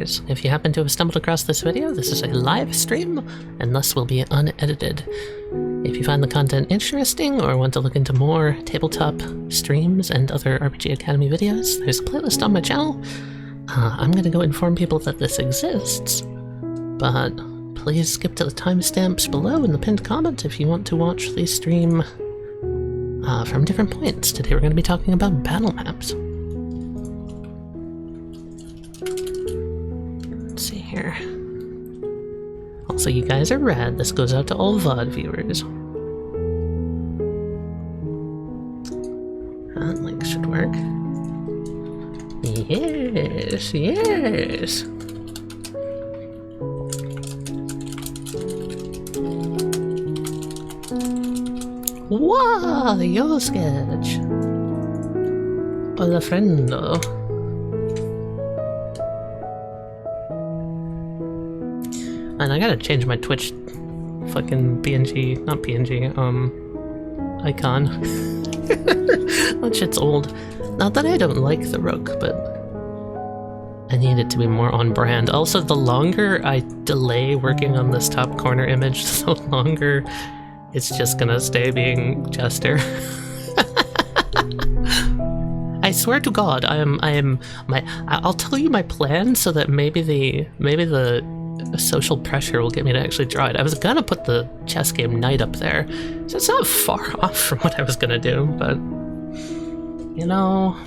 If you happen to have stumbled across this video, this is a live stream, and thus will be unedited. If you find the content interesting or want to look into more tabletop streams and other RPG Academy videos, there's a playlist on my channel. I'm gonna go inform people that this exists, but please skip to the timestamps below in the pinned comment if you want to watch the stream from different points. Today we're going to be talking about battle maps. Let's see here. Also, you guys are rad. This goes out to all VOD viewers. That link should work. Yes, yes. Wow, your sketch. Hola, friendo. And I gotta change my Twitch fucking PNG, not PNG, icon. That shit's old. Not that I don't like the rook, but I need it to be more on brand. Also, the longer I delay working on this top corner image, the longer it's just gonna stay being Jester. I swear to God, I'll tell you my plan so that maybe the social pressure will get me to actually draw it. I was gonna put the chess game knight up there, so it's not far off from what I was gonna do, but you know,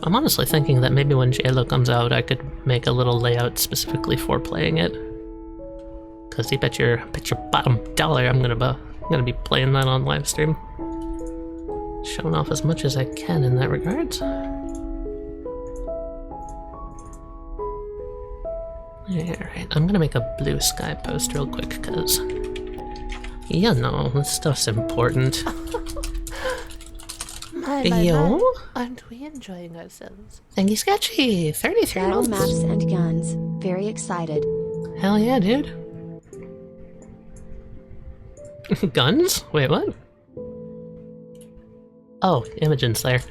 I'm honestly thinking that maybe when JLo comes out, I could make a little layout specifically for playing it. Cause you bet your bottom dollar I'm gonna be playing that on live stream. Showing off as much as I can in that regard. Alright, I'm gonna make a blue sky post real quick, cause you know, this stuff's important. My, aren't we enjoying ourselves? Thank you, Sketchy! 33 Battle months. maps and guns. Very excited. Hell yeah, dude. Guns? Wait, what? Oh, Imogen's there.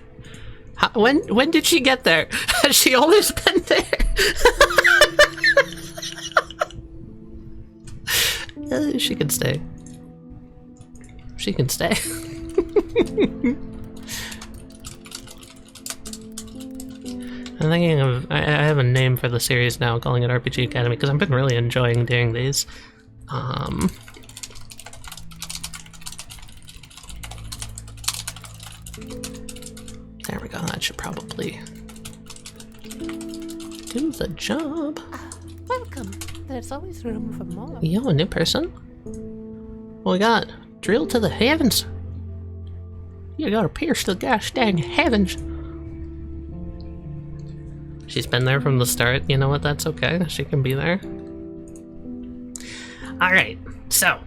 When did she get there? Has she always been there? She can stay. She can stay. I'm thinking of... I have a name for the series now, calling it RPG Academy, because I've been really enjoying doing these. There we go, that should probably do the job. Welcome. There's always room for more. Yo, a new person? What we got? Drill to the heavens. You gotta pierce the gosh dang heavens. She's been there from the start. You know what? That's okay. She can be there. Alright, so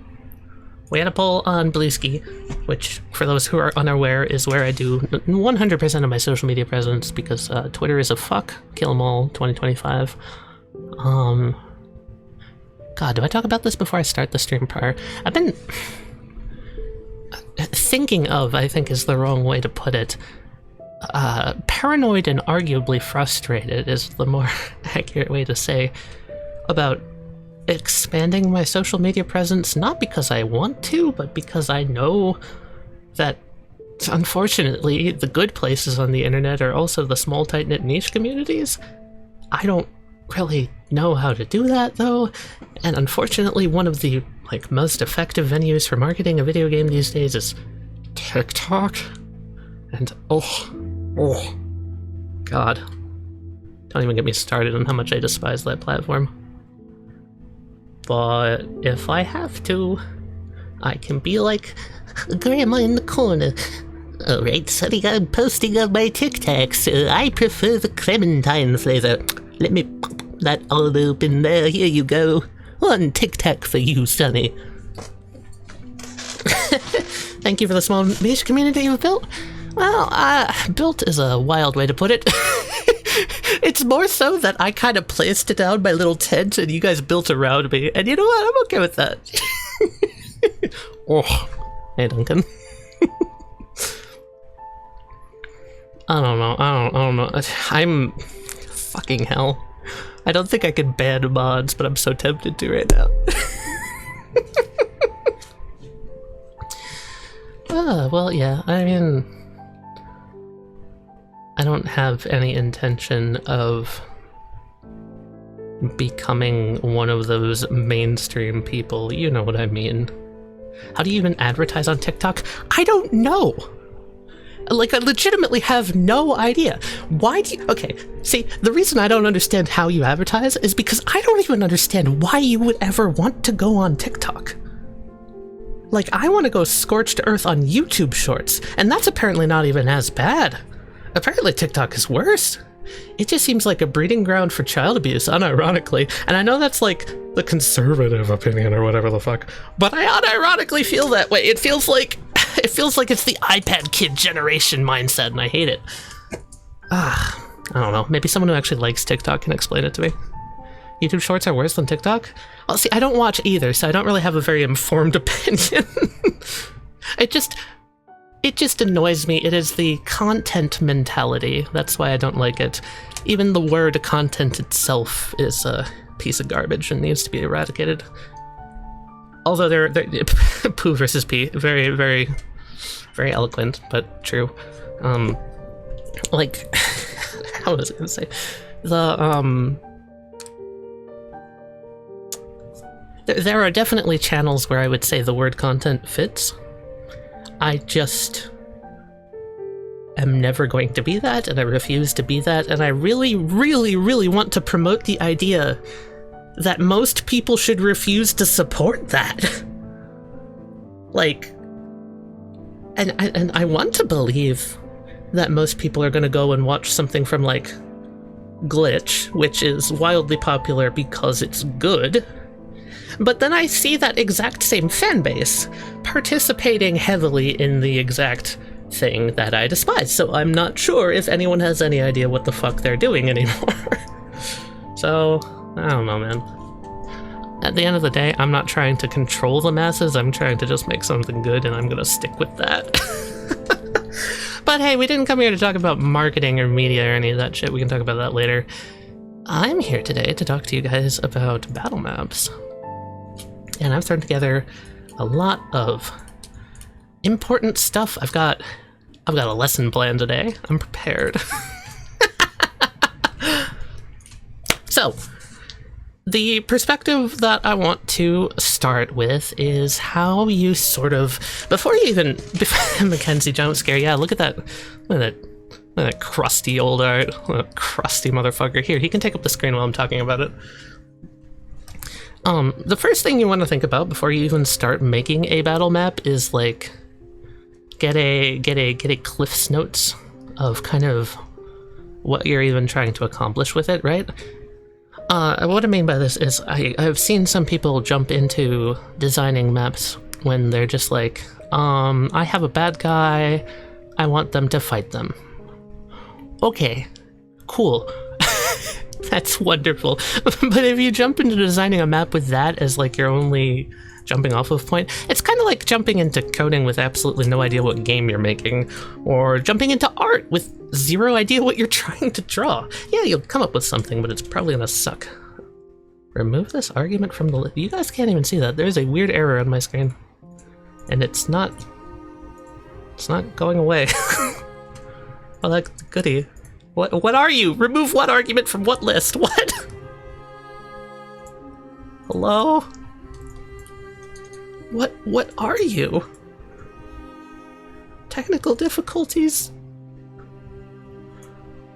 we had a poll on Bluesky, which, for those who are unaware, is where I do 100% of my social media presence, because Twitter is a fuck. Kill 'em all, 2025. God, do I talk about this before I start the stream prior? I've been... thinking of, I think is the wrong way to put it. Paranoid and arguably frustrated is the more accurate way to say about expanding my social media presence, not because I want to, but because I know that, unfortunately, the good places on the internet are also the small, tight-knit niche communities. I don't really know how to do that, though, and unfortunately one of the most effective venues for marketing a video game these days is TikTok, and oh god, don't even get me started on how much I despise that platform. But if I have to, I can be like Grandma in the corner. Alright, sonny, I'm posting on my TikToks. I prefer the Clementine flavor. Let me pop that all open there. Here you go. One TikTok for you, sonny. Thank you for the small niche community you've built. Well, built is a wild way to put it. It's more so that I kind of placed it down my little tent and you guys built around me. And you know what? I'm okay with that. Oh, hey, Duncan. I don't know. I'm Fucking hell. I don't think I could ban mods, but I'm so tempted to right now. Well, yeah, I mean, I don't have any intention of becoming one of those mainstream people, you know what I mean. How do you even advertise on TikTok? I don't know! Like, I legitimately have no idea. Why do you... Okay, see, the reason I don't understand how you advertise is because I don't even understand why you would ever want to go on TikTok. Like, I want to go scorched earth on YouTube Shorts, and that's apparently not even as bad. Apparently TikTok is worse. It just seems like a breeding ground for child abuse, unironically, and I know that's like the conservative opinion or whatever the fuck, but I unironically feel that way. It feels like it's the iPad kid generation mindset, and I hate it. I don't know. Maybe someone who actually likes TikTok can explain it to me. YouTube Shorts are worse than TikTok? Well, see, I don't watch either, so I don't really have a very informed opinion. It just annoys me. It is the content mentality. That's why I don't like it. Even the word content itself is a piece of garbage and needs to be eradicated. Although they're poo versus pee, very, very, very eloquent, but true. Like, how was I gonna say? There are definitely channels where I would say the word content fits. I just am never going to be that, and I refuse to be that, and I really, really, really want to promote the idea that most people should refuse to support that. Like, and I want to believe that most people are going to go and watch something from, like, Glitch, which is wildly popular because it's good. But then I see that exact same fan base participating heavily in the exact thing that I despise, so I'm not sure if anyone has any idea what the fuck they're doing anymore. So, I don't know, man. At the end of the day, I'm not trying to control the masses, I'm trying to just make something good, and I'm gonna stick with that. But hey, we didn't come here to talk about marketing or media or any of that shit, we can talk about that later. I'm here today to talk to you guys about battle maps. And I've thrown together a lot of important stuff. I've got a lesson plan today. I'm prepared. So, the perspective that I want to start with is how you sort of, before Mackenzie jump scare, yeah, look at that crusty old art, crusty motherfucker. Here, he can take up the screen while I'm talking about it. The first thing you want to think about before you even start making a battle map is, like, get a Cliff's Notes of kind of what you're even trying to accomplish with it, right? What I mean by this is I've seen some people jump into designing maps when they're just like, I have a bad guy, I want them to fight them. Okay, cool. That's wonderful. But if you jump into designing a map with that as, like, your only jumping off of point, it's kind of like jumping into coding with absolutely no idea what game you're making, or jumping into art with zero idea what you're trying to draw. Yeah, you'll come up with something, but it's probably gonna suck. Remove this argument from the list. You guys can't even see that. There's a weird error on my screen. And it's not going away. Oh, that's goody. What are you? Remove what argument from what list? What? Hello? What are you? Technical difficulties?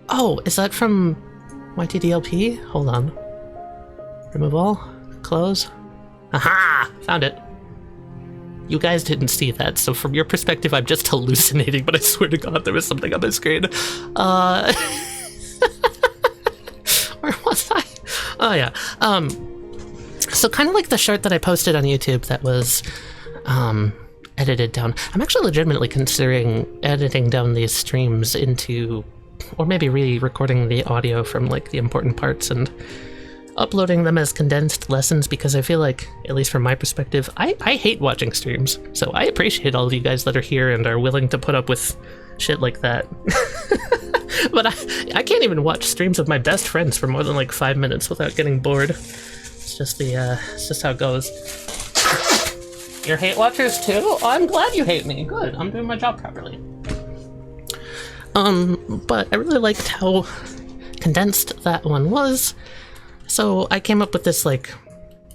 Oh, is that from YTDLP? Hold on. Remove all? Close? Aha! Found it. You guys didn't see that, so from your perspective, I'm just hallucinating, but I swear to God, there was something on my screen. Where was I? Oh, yeah. So kind of like the short that I posted on YouTube that was, edited down. I'm actually legitimately considering editing down these streams into, or maybe re-recording the audio from, like, the important parts and uploading them as condensed lessons, because I feel like, at least from my perspective, I hate watching streams, so I appreciate all of you guys that are here and are willing to put up with shit like that. But I can't even watch streams of my best friends for more than like 5 minutes without getting bored. It's just it's just how it goes. You're hate watchers too? Oh, I'm glad you hate me. Good, I'm doing my job properly. But I really liked how condensed that one was. So I came up with this like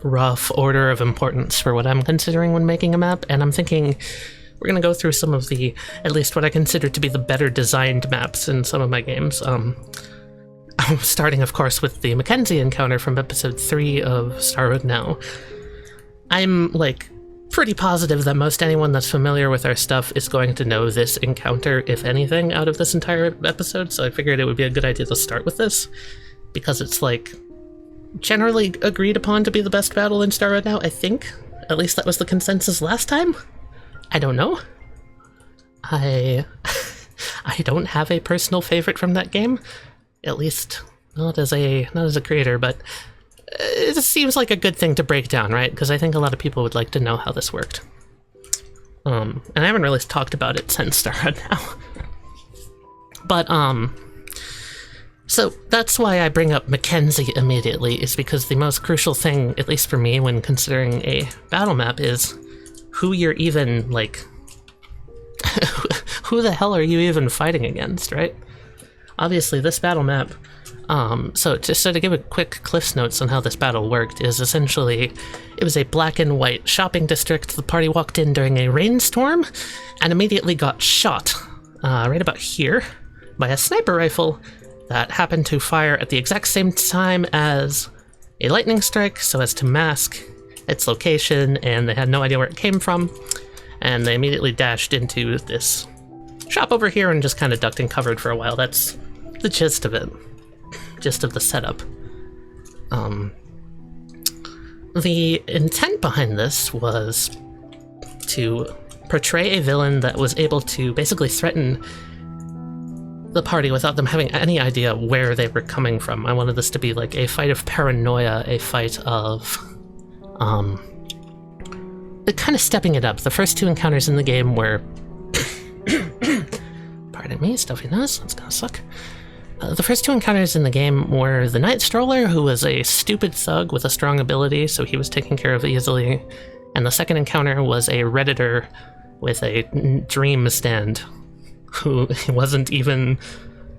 rough order of importance for what I'm considering when making a map, and I'm thinking we're gonna go through some of the, at least what I consider to be the better designed maps in some of my games. I'm starting, of course, with the Mackenzie encounter from episode 3 of Starwood Now. I'm like pretty positive that most anyone that's familiar with our stuff is going to know this encounter, if anything, out of this entire episode, so I figured it would be a good idea to start with this, because it's like generally agreed upon to be the best battle in Starwood Now, I think. At least that was the consensus last time. I don't know. I don't have a personal favorite from that game, at least not as a creator, but it seems like a good thing to break down, right? Because I think a lot of people would like to know how this worked. And I haven't really talked about it since Starwood Now. But, so that's why I bring up Mackenzie immediately, is because the most crucial thing, at least for me, when considering a battle map is who you're even, like, who the hell are you even fighting against, right? Obviously, this battle map, so to give a quick Cliff's Notes on how this battle worked, is essentially, it was a black and white shopping district. The party walked in during a rainstorm and immediately got shot, right about here, by a sniper rifle that happened to fire at the exact same time as a lightning strike, so as to mask its location, and they had no idea where it came from, and they immediately dashed into this shop over here and just kind of ducked and covered for a while. That's the gist of it. Gist of the setup. The intent behind this was to portray a villain that was able to basically threaten the party without them having any idea where they were coming from. I wanted this to be like a fight of paranoia, a fight of kind of stepping it up. The first 2 encounters in the game were pardon me, stuffy nose, that's gonna suck. The first 2 encounters in the game were the Night Stroller, who was a stupid thug with a strong ability, so he was taken care of easily, and the second encounter was a Redditor with a dream stand, who wasn't even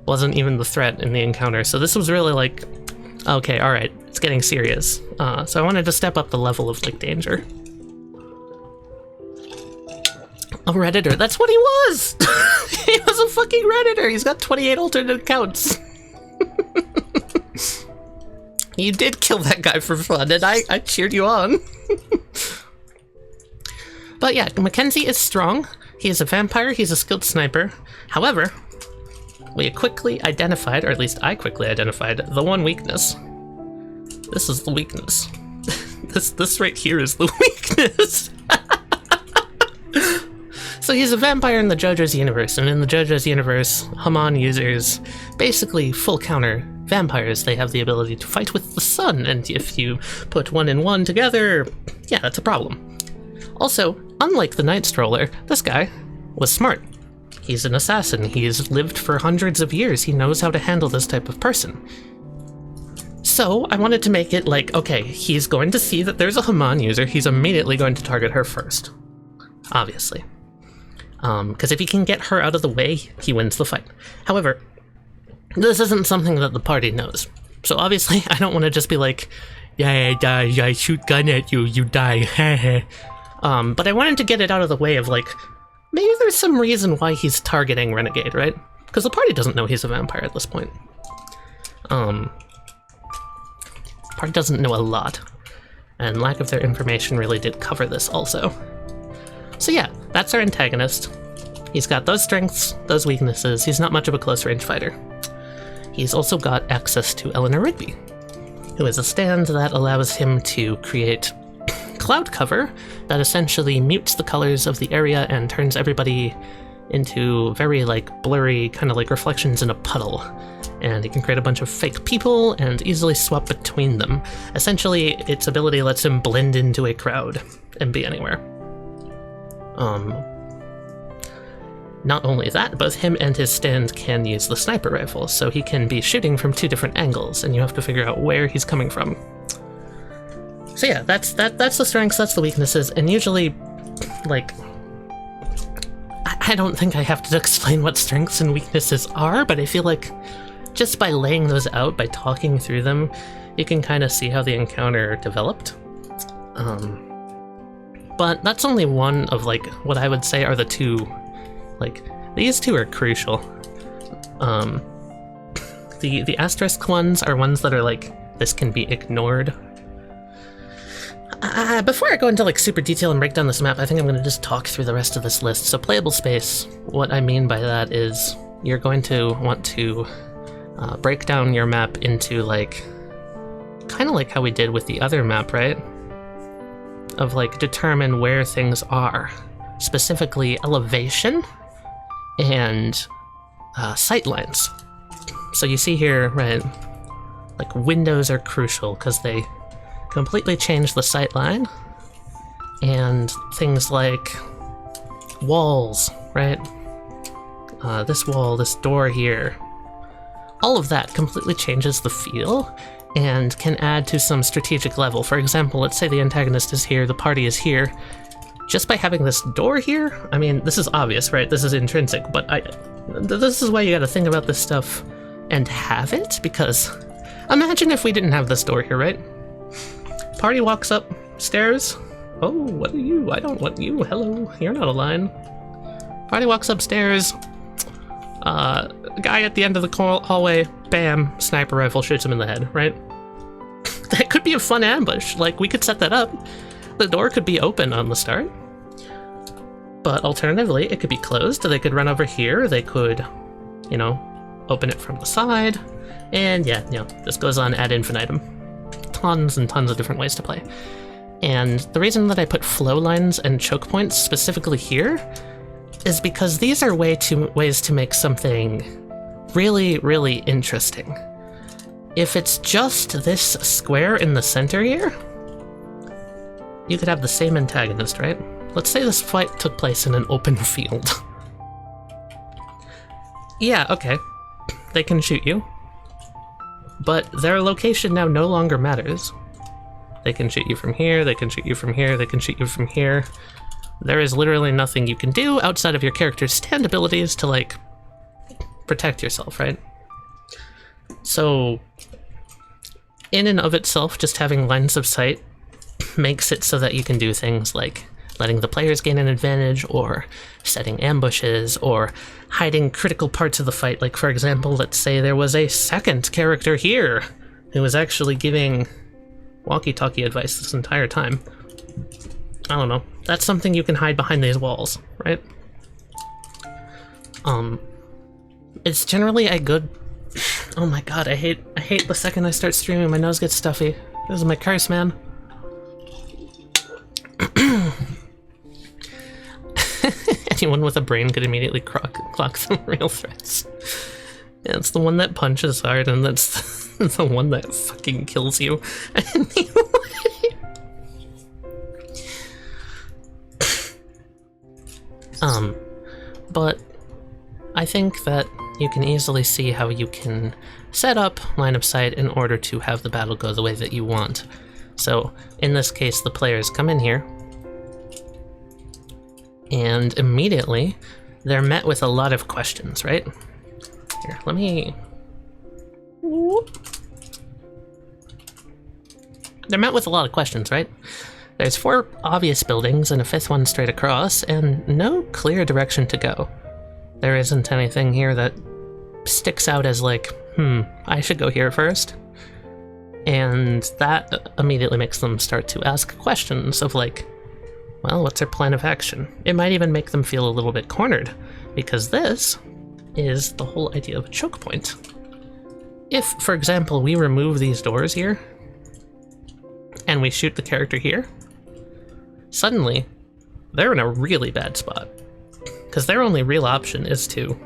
the threat in the encounter. So this was really like, okay, alright, it's getting serious. So I wanted to step up the level of like danger. A Redditor, that's what he was! He was a fucking Redditor! He's got 28 alternate accounts! You did kill that guy for fun, and I cheered you on. But yeah, Mackenzie is strong. He is a vampire, he's a skilled sniper. However, we quickly identified, or at least I quickly identified, the one weakness. This is the weakness. This right here is the weakness. So he's a vampire in the JoJo's universe, and in the JoJo's universe, Haman users basically full counter vampires. They have the ability to fight with the sun, and if you put 1 and 1 together, yeah, that's a problem. Also, unlike the Night Stroller, this guy was smart. He's an assassin. He's lived for hundreds of years. He knows how to handle this type of person. So I wanted to make it like, okay, he's going to see that there's a Haman user. He's immediately going to target her first, obviously. Because if he can get her out of the way, he wins the fight. However, this isn't something that the party knows. So obviously, I don't want to just be like, yeah, I die, I shoot gun at you, you die, but I wanted to get it out of the way of like, maybe there's some reason why he's targeting Renegade, right? Because the party doesn't know he's a vampire at this point. Party doesn't know a lot, and lack of their information really did cover this also. So yeah, that's our antagonist. He's got those strengths, those weaknesses. He's not much of a close-range fighter. He's also got access to Eleanor Rigby, who is a stand that allows him to create cloud cover that essentially mutes the colors of the area and turns everybody into very like blurry, kind of like reflections in a puddle. And he can create a bunch of fake people and easily swap between them. Essentially, its ability lets him blend into a crowd and be anywhere. Not only that, both him and his stand can use the sniper rifle, so he can be shooting from 2 different angles, and you have to figure out where he's coming from. So yeah, that's the strengths, that's the weaknesses, and usually, like, I don't think I have to explain what strengths and weaknesses are, but I feel like just by laying those out, by talking through them, you can kind of see how the encounter developed. But that's only one of, like, what I would say are the 2, like, these 2 are crucial. The asterisk ones are ones that are like, this can be ignored. Before I go into like super detail and break down this map, I think I'm going to just talk through the rest of this list. So playable space, what I mean by that is you're going to want to break down your map into like, kind of like how we did with the other map, right? Of like determine where things are, specifically elevation and sight lines. So you see here, right, like windows are crucial because they completely change the sight line, and things like walls, right? This wall, this door here, all of that completely changes the feel and can add to some strategic level. For example, let's say the antagonist is here, the party is here. Just by having this door here, I mean, this is obvious, right? This is intrinsic, but this is why you gotta think about this stuff and have it, because imagine if we didn't have this door here, right? Party walks up stairs. Oh, what are you? I don't want you. Hello, you're not a line. Party walks upstairs. Guy at the end of the hallway, bam, sniper rifle, shoots him in the head, right? That could be a fun ambush. Like, we could set that up. The door could be open on the start. But alternatively, it could be closed. They could run over here. They could, you know, open it from the side. And yeah, you know, this goes on ad infinitum. Tons and tons of different ways to play. And the reason that I put flow lines and choke points specifically here is because these are ways to make something really, really interesting. If it's just this square in the center here, you could have the same antagonist, right? Let's say this fight took place in an open field. Yeah, okay. They can shoot you. But their location now no longer matters. They can shoot you from here, they can shoot you from here, they can shoot you from here. There is literally nothing you can do outside of your character's stand abilities to, like, protect yourself, right? So, in and of itself, just having lines of sight makes it so that you can do things like letting the players gain an advantage, or setting ambushes, or hiding critical parts of the fight. Like, for example, let's say there was a second character here who was actually giving walkie-talkie advice this entire time. I don't know. That's something you can hide behind these walls, right? It's generally a good... Oh my god, I hate the second I start streaming, my nose gets stuffy. This is my curse, man. Anyone with a brain could immediately clock some real threats. Yeah, it's the one that punches hard, and that's the one that fucking kills you. But I think that you can easily see how you can set up line of sight in order to have the battle go the way that you want. So, in this case, the players come in here, and immediately they're met with a lot of questions, right? Here, let me... They're met with a lot of questions, right? There's 4 obvious buildings and a 5th one straight across, and no clear direction to go. There isn't anything here that sticks out as like, I should go here first. And that immediately makes them start to ask questions of like, well, what's their plan of action? It might even make them feel a little bit cornered, because this is the whole idea of a choke point. If, for example, we remove these doors here, and we shoot the character here, suddenly, they're in a really bad spot. Because their only real option is to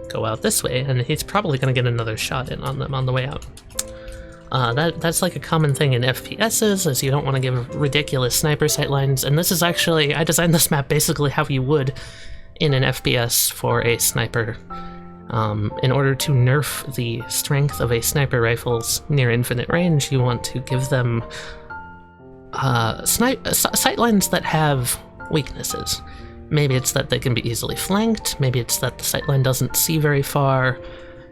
go out this way, and he's probably going to get another shot in on them on the way out. That's like a common thing in FPSs, is you don't want to give ridiculous sniper sight lines, and this is actually, I designed this map basically how you would in an FPS for a sniper. In order to nerf the strength of a sniper rifle's near infinite range, you want to give them sightlines that have weaknesses. Maybe it's that they can be easily flanked, maybe it's that the sightline doesn't see very far,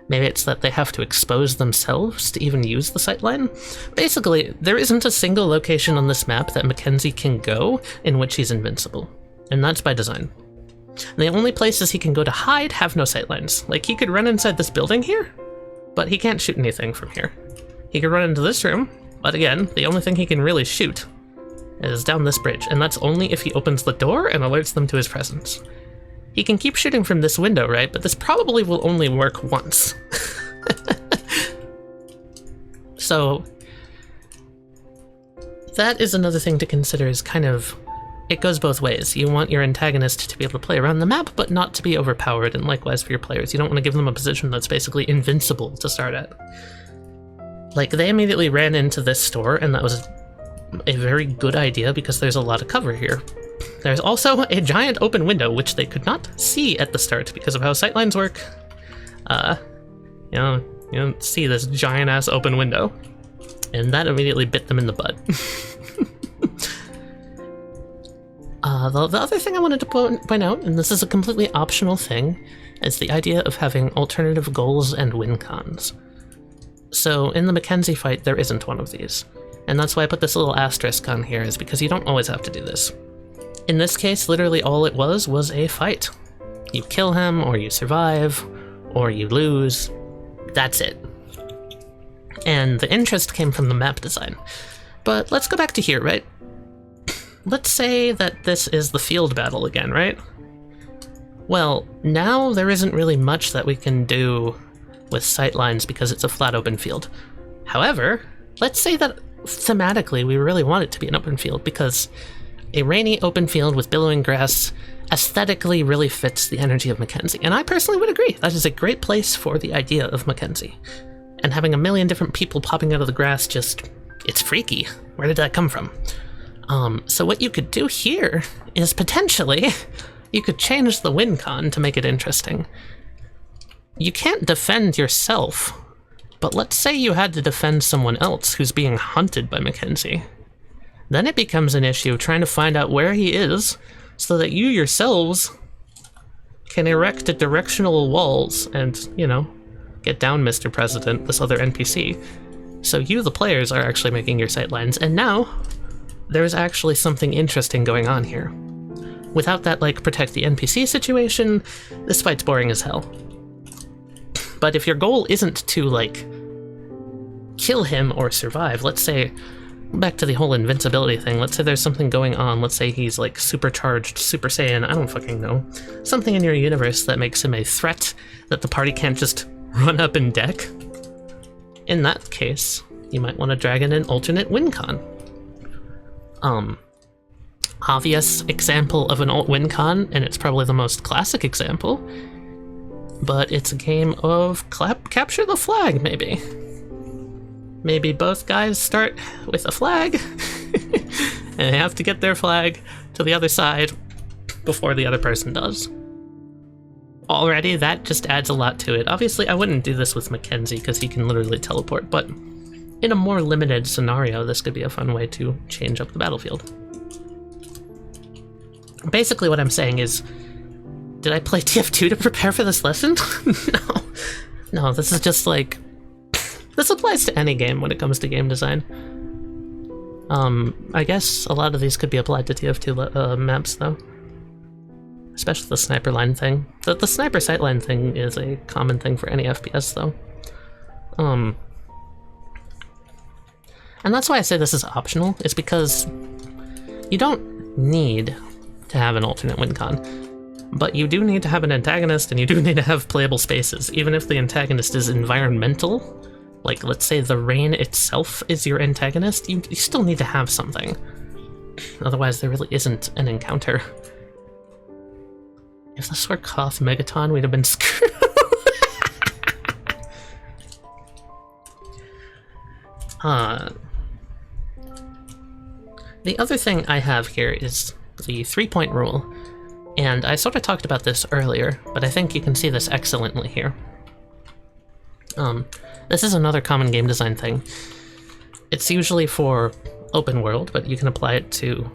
maybe it's that they have to expose themselves to even use the sightline. Basically, there isn't a single location on this map that Mackenzie can go in which he's invincible, and that's by design. And the only places he can go to hide have no sightlines. Like, he could run inside this building here, but he can't shoot anything from here. He could run into this room, but again, the only thing he can really shoot is down this bridge, and that's only if he opens the door and alerts them to his presence. He can keep shooting from this window, right? But this probably will only work once. So that is another thing to consider, is kind of, it goes both ways. You want your antagonist to be able to play around the map, but not to be overpowered, and likewise for your players. You don't want to give them a position that's basically invincible to start at. Like, they immediately ran into this store, and that was a very good idea because there's a lot of cover here. There's also a giant open window, which they could not see at the start because of how sightlines work. You don't see this giant-ass open window, and that immediately bit them in the butt. The other thing I wanted to point out, and this is a completely optional thing, is the idea of having alternative goals and win cons. So in the Mackenzie fight, there isn't one of these. And that's why I put this little asterisk on here, is because you don't always have to do this. In this case, literally all it was a fight. You kill him, or you survive, or you lose. That's it. And the interest came from the map design. But let's go back to here, right? Let's say that this is the field battle again, right? Well, now there isn't really much that we can do with sightlines because it's a flat open field. However, let's say that thematically we really want it to be an open field, because a rainy open field with billowing grass aesthetically really fits the energy of Mackenzie. And I personally would agree. That is a great place for the idea of Mackenzie. And having a million different people popping out of the grass, just, it's freaky. Where did that come from? So what you could do here is potentially, you could change the win con to make it interesting. You can't defend yourself, but let's say you had to defend someone else who's being hunted by Mackenzie. Then it becomes an issue trying to find out where he is so that you yourselves can erect directional walls and, you know, get down, Mr. President, this other NPC. So you, the players, are actually making your sightlines, and now there's actually something interesting going on here. Without that, like, protect the NPC situation, this fight's boring as hell. But if your goal isn't to, like, kill him or survive, let's say, back to the whole invincibility thing, let's say there's something going on, let's say he's, like, supercharged, Super Saiyan, I don't fucking know. Something in your universe that makes him a threat that the party can't just run up and deck. In that case, you might want to drag in an alternate win con. Obvious example of an alt win con, and it's probably the most classic example, but it's a game of capture the flag, maybe. Maybe both guys start with a flag, and they have to get their flag to the other side before the other person does. Already, that just adds a lot to it. Obviously, I wouldn't do this with Mackenzie, because he can literally teleport, but in a more limited scenario, this could be a fun way to change up the battlefield. Basically, what I'm saying is, did I play TF2 to prepare for this lesson? No, this is just like, this applies to any game when it comes to game design. I guess a lot of these could be applied to TF2 maps, though. Especially the sniper line thing. The sniper sightline thing is a common thing for any FPS, though. And that's why I say this is optional, is because you don't need to have an alternate win con. But you do need to have an antagonist, and you do need to have playable spaces, even if the antagonist is environmental. Like, let's say the rain itself is your antagonist, you still need to have something. Otherwise, there really isn't an encounter. If this were Koth Megaton, we'd have been screwed. The other thing I have here is the 3-point rule. And I sort of talked about this earlier, but I think you can see this excellently here. This is another common game design thing. It's usually for open world, but you can apply it to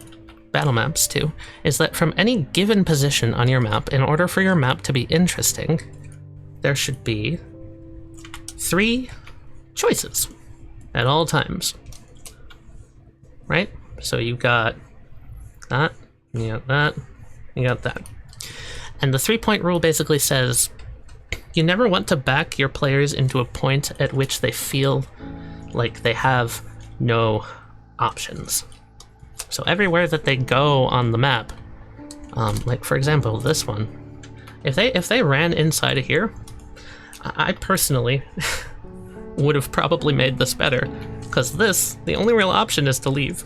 battle maps too, is that from any given position on your map, in order for your map to be interesting, there should be 3 choices at all times. Right? So you got that, you got that, you got that. And the 3-point rule basically says you never want to back your players into a point at which they feel like they have no options. So everywhere that they go on the map, like for example this one, if they ran inside of here, I personally would have probably made this better, because the only real option is to leave.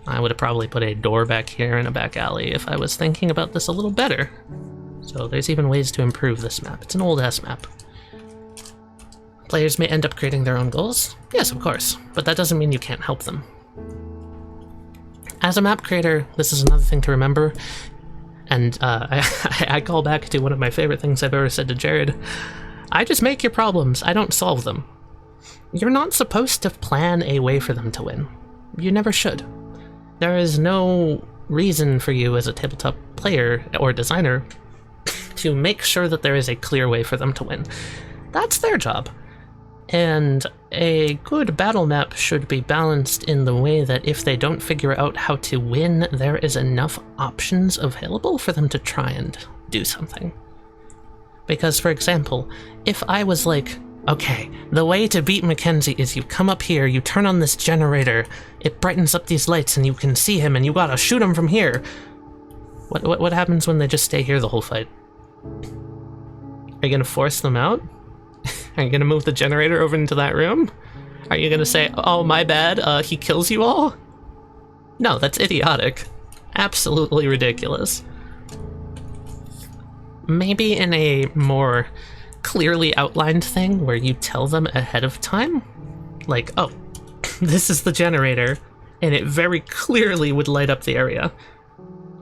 I would have probably put a door back here and a back alley if I was thinking about this a little better. So there's even ways to improve this map. It's an old-ass map. Players may end up creating their own goals. Yes, of course, but that doesn't mean you can't help them. As a map creator, this is another thing to remember, and I call back to one of my favorite things I've ever said to Jared. I just make your problems, I don't solve them. You're not supposed to plan a way for them to win. You never should. There is no reason for you as a tabletop player or designer to make sure that there is a clear way for them to win. That's their job. And a good battle map should be balanced in the way that if they don't figure out how to win, there is enough options available for them to try and do something. Because, for example, if I was like, okay, the way to beat Mackenzie is you come up here, you turn on this generator, it brightens up these lights and you can see him and you gotta shoot him from here. What happens when they just stay here the whole fight? Are you gonna force them out? Are you gonna move the generator over into that room? Are you gonna say, oh my bad, he kills you all? No, that's idiotic. Absolutely ridiculous. Maybe in a more clearly outlined thing where you tell them ahead of time, like, oh, this is the generator, and it very clearly would light up the area,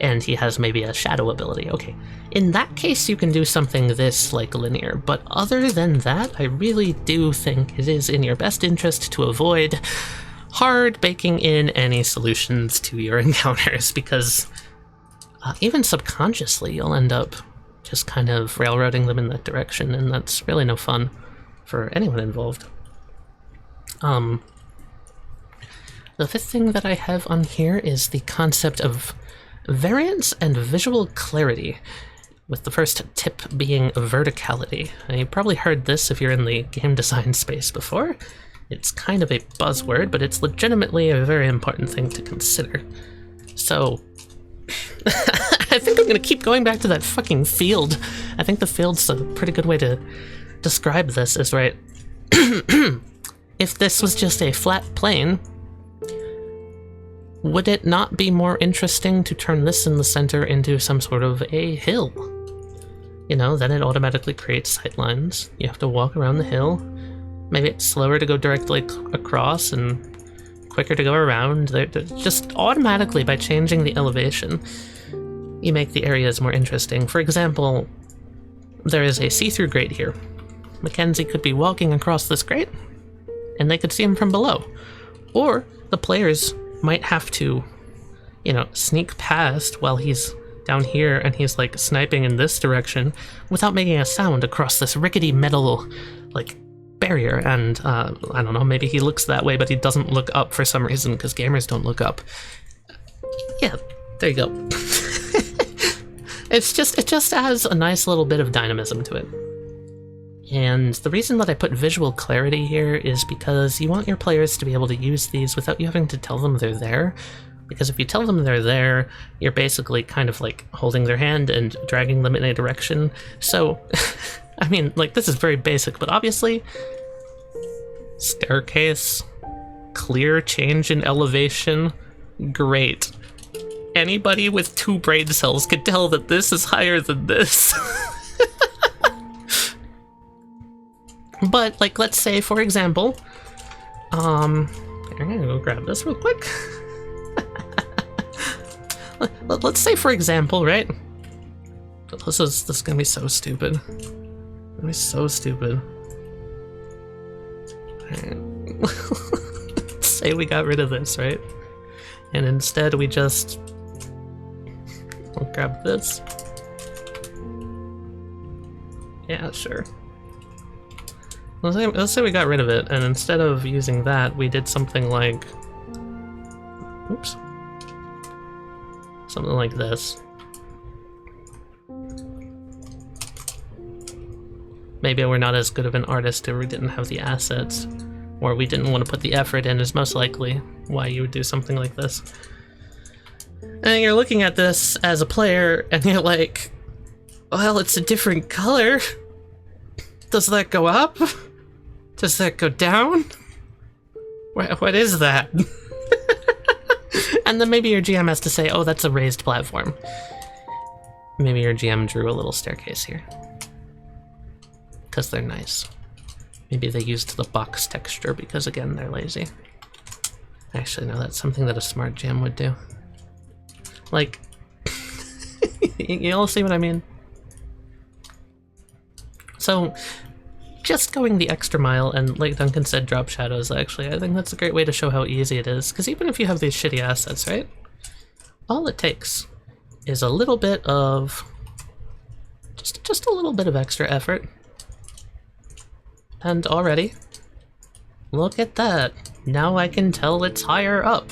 and he has maybe a shadow ability. Okay, in that case you can do something this like linear, but other than that, I really do think it is in your best interest to avoid hard baking in any solutions to your encounters, because even subconsciously you'll end up just kind of railroading them in that direction, and that's really no fun for anyone involved. The 5th thing that I have on here is the concept of variance and visual clarity, with the first tip being verticality. You probably heard this if you're in the game design space before. It's kind of a buzzword, but it's legitimately a very important thing to consider. So I think I'm gonna keep going back to that fucking field. I think the field's a pretty good way to describe this, is right. If this was just a flat plane, would it not be more interesting to turn this in the center into some sort of a hill? You know, then it automatically creates sightlines. You have to walk around the hill. Maybe it's slower to go directly across and quicker to go around. They're just automatically, by changing the elevation, you make the areas more interesting. For example, there is a see-through grate here. Mackenzie could be walking across this grate, and they could see him from below. Or the players might have to, you know, sneak past while he's down here and he's like sniping in this direction without making a sound across this rickety metal, like, barrier. And I don't know, maybe he looks that way but he doesn't look up for some reason, because gamers don't look up. Yeah, there you go. It just adds a nice little bit of dynamism to it. And the reason that I put visual clarity here is because you want your players to be able to use these without you having to tell them they're there. Because if you tell them they're there, you're basically kind of like holding their hand and dragging them in a direction. So, I mean, like, this is very basic, but obviously, staircase, clear change in elevation, great. Anybody with 2 brain cells could tell that this is higher than this. But, like, let's say, for example, I'm gonna go grab this real quick. Let's say, for example, right, This is gonna be so stupid. It's gonna be so stupid. Alright. Say we got rid of this, right? And instead we just... We'll grab this. Yeah, sure. Let's say we got rid of it, and instead of using that, we did something like... Oops. Something like this. Maybe we're not as good of an artist or we didn't have the assets, or we didn't want to put the effort in is most likely why you would do something like this. And you're looking at this as a player, and you're like, well, it's a different color. Does that go up? Does that go down? What is that? And then maybe your GM has to say, oh, that's a raised platform. Maybe your GM drew a little staircase here. Because they're nice. Maybe they used the box texture because, again, they're lazy. Actually, no, that's something that a smart GM would do. Like, you all see what I mean? So, just going the extra mile, and like Duncan said, drop shadows, actually, I think that's a great way to show how easy it is, because even if you have these shitty assets, right? All it takes is a little bit of... just a little bit of extra effort. And already, look at that. Now I can tell it's higher up.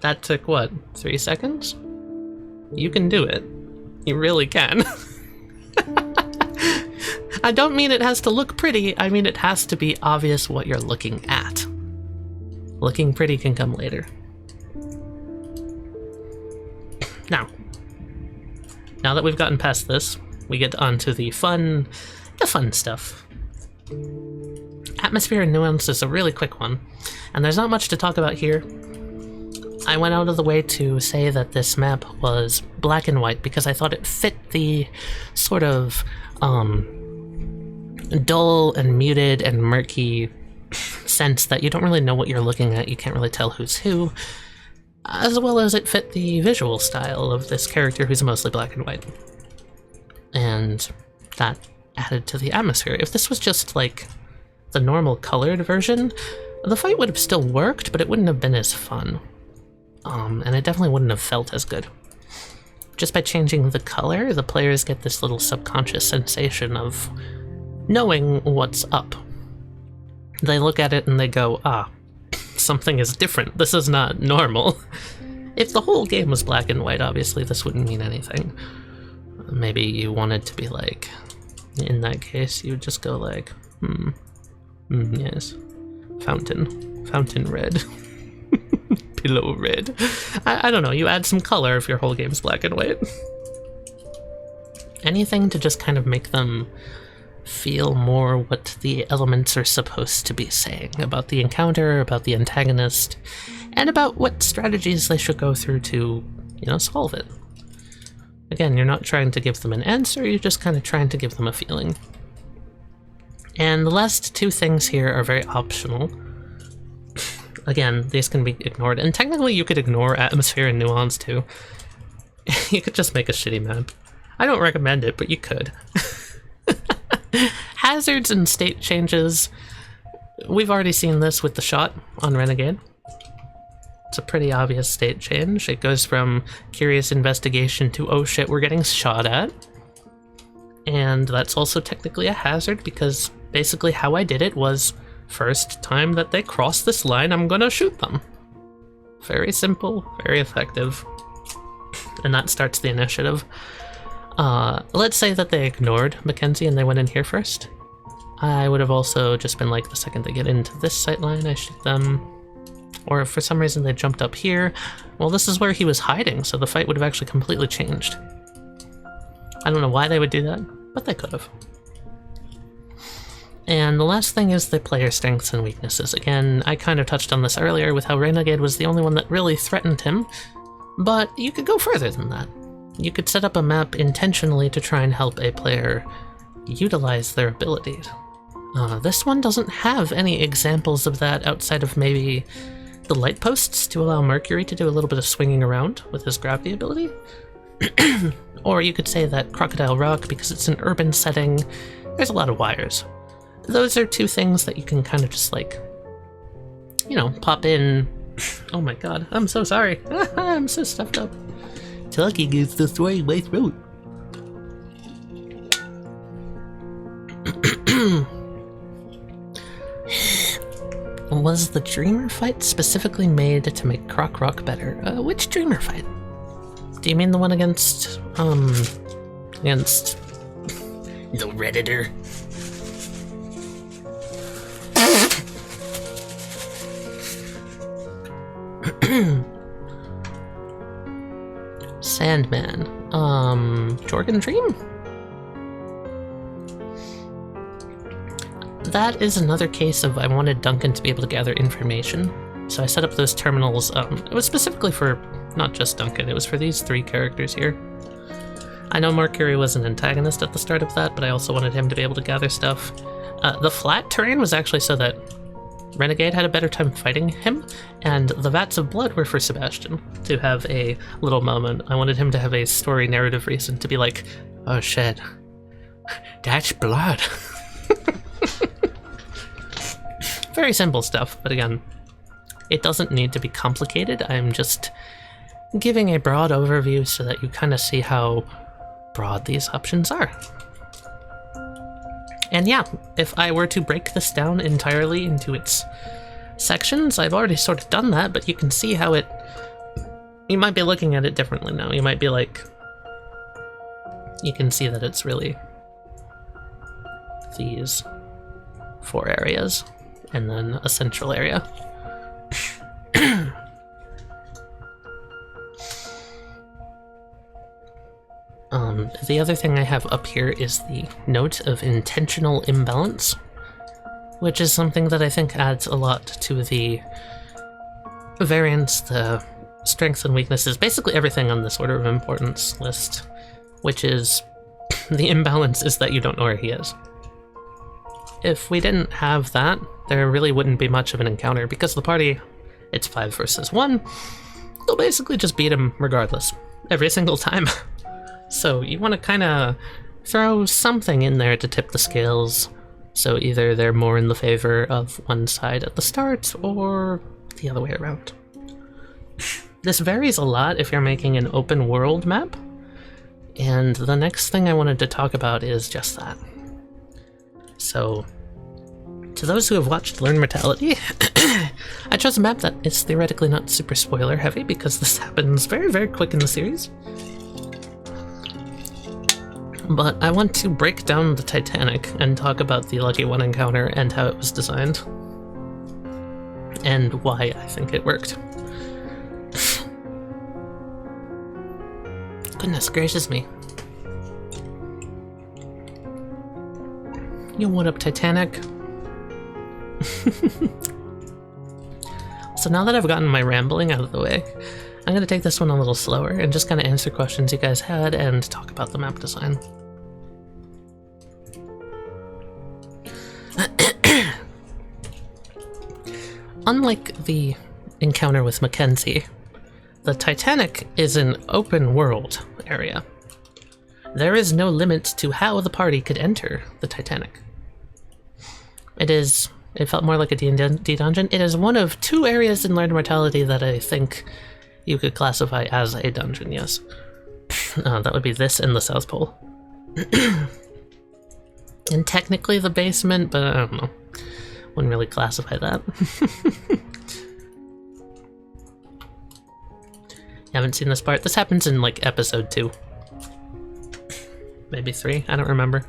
That took, what, 3 seconds? You can do it. You really can. I don't mean it has to look pretty, I mean it has to be obvious what you're looking at. Looking pretty can come later. Now that we've gotten past this, we get onto the fun stuff. Atmosphere and nuance is a really quick one, and there's not much to talk about here. I went out of the way to say that this map was black and white because I thought it fit the sort of dull and muted and murky sense that you don't really know what you're looking at, you can't really tell who's who, as well as it fit the visual style of this character who's mostly black and white. And that added to the atmosphere. If this was just like the normal colored version, the fight would have still worked, but it wouldn't have been as fun. And it definitely wouldn't have felt as good. Just by changing the color, the players get this little subconscious sensation of knowing what's up. They look at it and they go, ah, something is different. This is not normal. If the whole game was black and white, obviously this wouldn't mean anything. Maybe you wanted to be like, in that case, you would just go like, yes, fountain red, pillow red. I don't know, you add some color if your whole game's black and white. Anything to just kind of make them feel more what the elements are supposed to be saying about the encounter, about the antagonist, and about what strategies they should go through to, solve it. Again, you're not trying to give them an answer, you're just kind of trying to give them a feeling. And the last two things here are very optional. Again, these can be ignored, and technically you could ignore atmosphere and nuance too. You could just make a shitty map. I don't recommend it, but you could. Hazards and state changes. We've already seen this with the shot on Renegade. It's a pretty obvious state change. It goes from curious investigation to, oh shit, we're getting shot at. And that's also technically a hazard because basically how I did it was, first time that they cross this line, I'm gonna shoot them. Very simple, very effective. And that starts the initiative. Let's say that they ignored Mackenzie and they went in here first. I would have also just been like, the second they get into this sight line, I shoot them. Or if for some reason they jumped up here, well, this is where he was hiding, so the fight would have actually completely changed. I don't know why they would do that, but they could have. And the last thing is the player strengths and weaknesses. Again, I kind of touched on this earlier with how Renegade was the only one that really threatened him, but you could go further than that. You could set up a map intentionally to try and help a player utilize their abilities. This one doesn't have any examples of that outside of maybe the light posts to allow Mercury to do a little bit of swinging around with his gravity ability. Or you could say that Crocodile Rock, because it's an urban setting, there's a lot of wires. Those are two things that you can kind of just like, you know, pop in. Oh my god, I'm so sorry. I'm so stuffed up. Talking is destroying my throat. Was the Dreamer fight specifically made to make Croc Rock better? Which Dreamer fight? Do you mean the one against the Redditor? Sandman. Jorgen Dream? That is another case of I wanted Duncan to be able to gather information. So I set up those terminals. It was specifically for not just Duncan, it was for these three characters here. I know Mercury was an antagonist at the start of that, but I also wanted him to be able to gather stuff. The flat terrain was actually so that Renegade had a better time fighting him, and the Vats of Blood were for Sebastian to have a little moment. I wanted him to have a story narrative reason to be like, oh shit, that's blood. Very simple stuff, but again, it doesn't need to be complicated. I'm just giving a broad overview so that you kind of see how broad these options are. And yeah, if I were to break this down entirely into its sections, I've already sort of done that, but you can see how it... You might be looking at it differently now. You might be like... You can see that it's really these 4 areas, and then a central area. The other thing I have up here is the note of intentional imbalance, which is something that I think adds a lot to the variance, the strengths and weaknesses, basically everything on this order of importance list, which is the imbalance is that you don't know where he is. If we didn't have that, there really wouldn't be much of an encounter, because the party, it's 5 versus 1, they'll basically just beat him regardless, every single time. So you want to kind of throw something in there to tip the scales, so either they're more in the favor of one side at the start, or the other way around. This varies a lot if you're making an open world map, and the next thing I wanted to talk about is just that. So, to those who have watched Learn Mortality, I chose a map that is theoretically not super spoiler heavy, because this happens very, very quick in the series. But I want to break down the Titanic and talk about the Lucky One encounter and how it was designed. And why I think it worked. Goodness gracious me. Yo, what up, Titanic? So now that I've gotten my rambling out of the way, I'm going to take this one a little slower and just kind of answer questions you guys had and talk about the map design. Unlike the encounter with Mackenzie, the Titanic is an open world area. There is no limit to how the party could enter the Titanic. It felt more like a D&D dungeon. It is one of 2 areas in Learn Mortality that I think you could classify as a dungeon, yes. That would be this and the South Pole. And technically the basement, but I don't know. Wouldn't really classify that. You haven't seen this part? This happens in, like, episode 2. Maybe 3, I don't remember.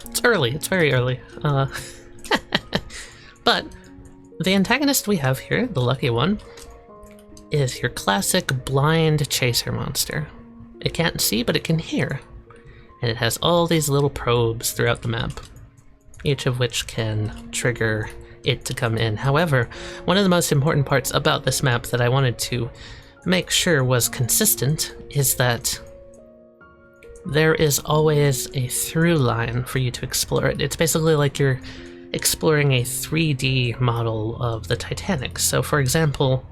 It's early, it's very early. But the antagonist we have here, the Lucky One, is your classic blind chaser monster. It can't see, but it can hear. And it has all these little probes throughout the map, each of which can trigger it to come in. However, one of the most important parts about this map that I wanted to make sure was consistent is that there is always a through line for you to explore it. It's basically like you're exploring a 3D model of the Titanic. So for example,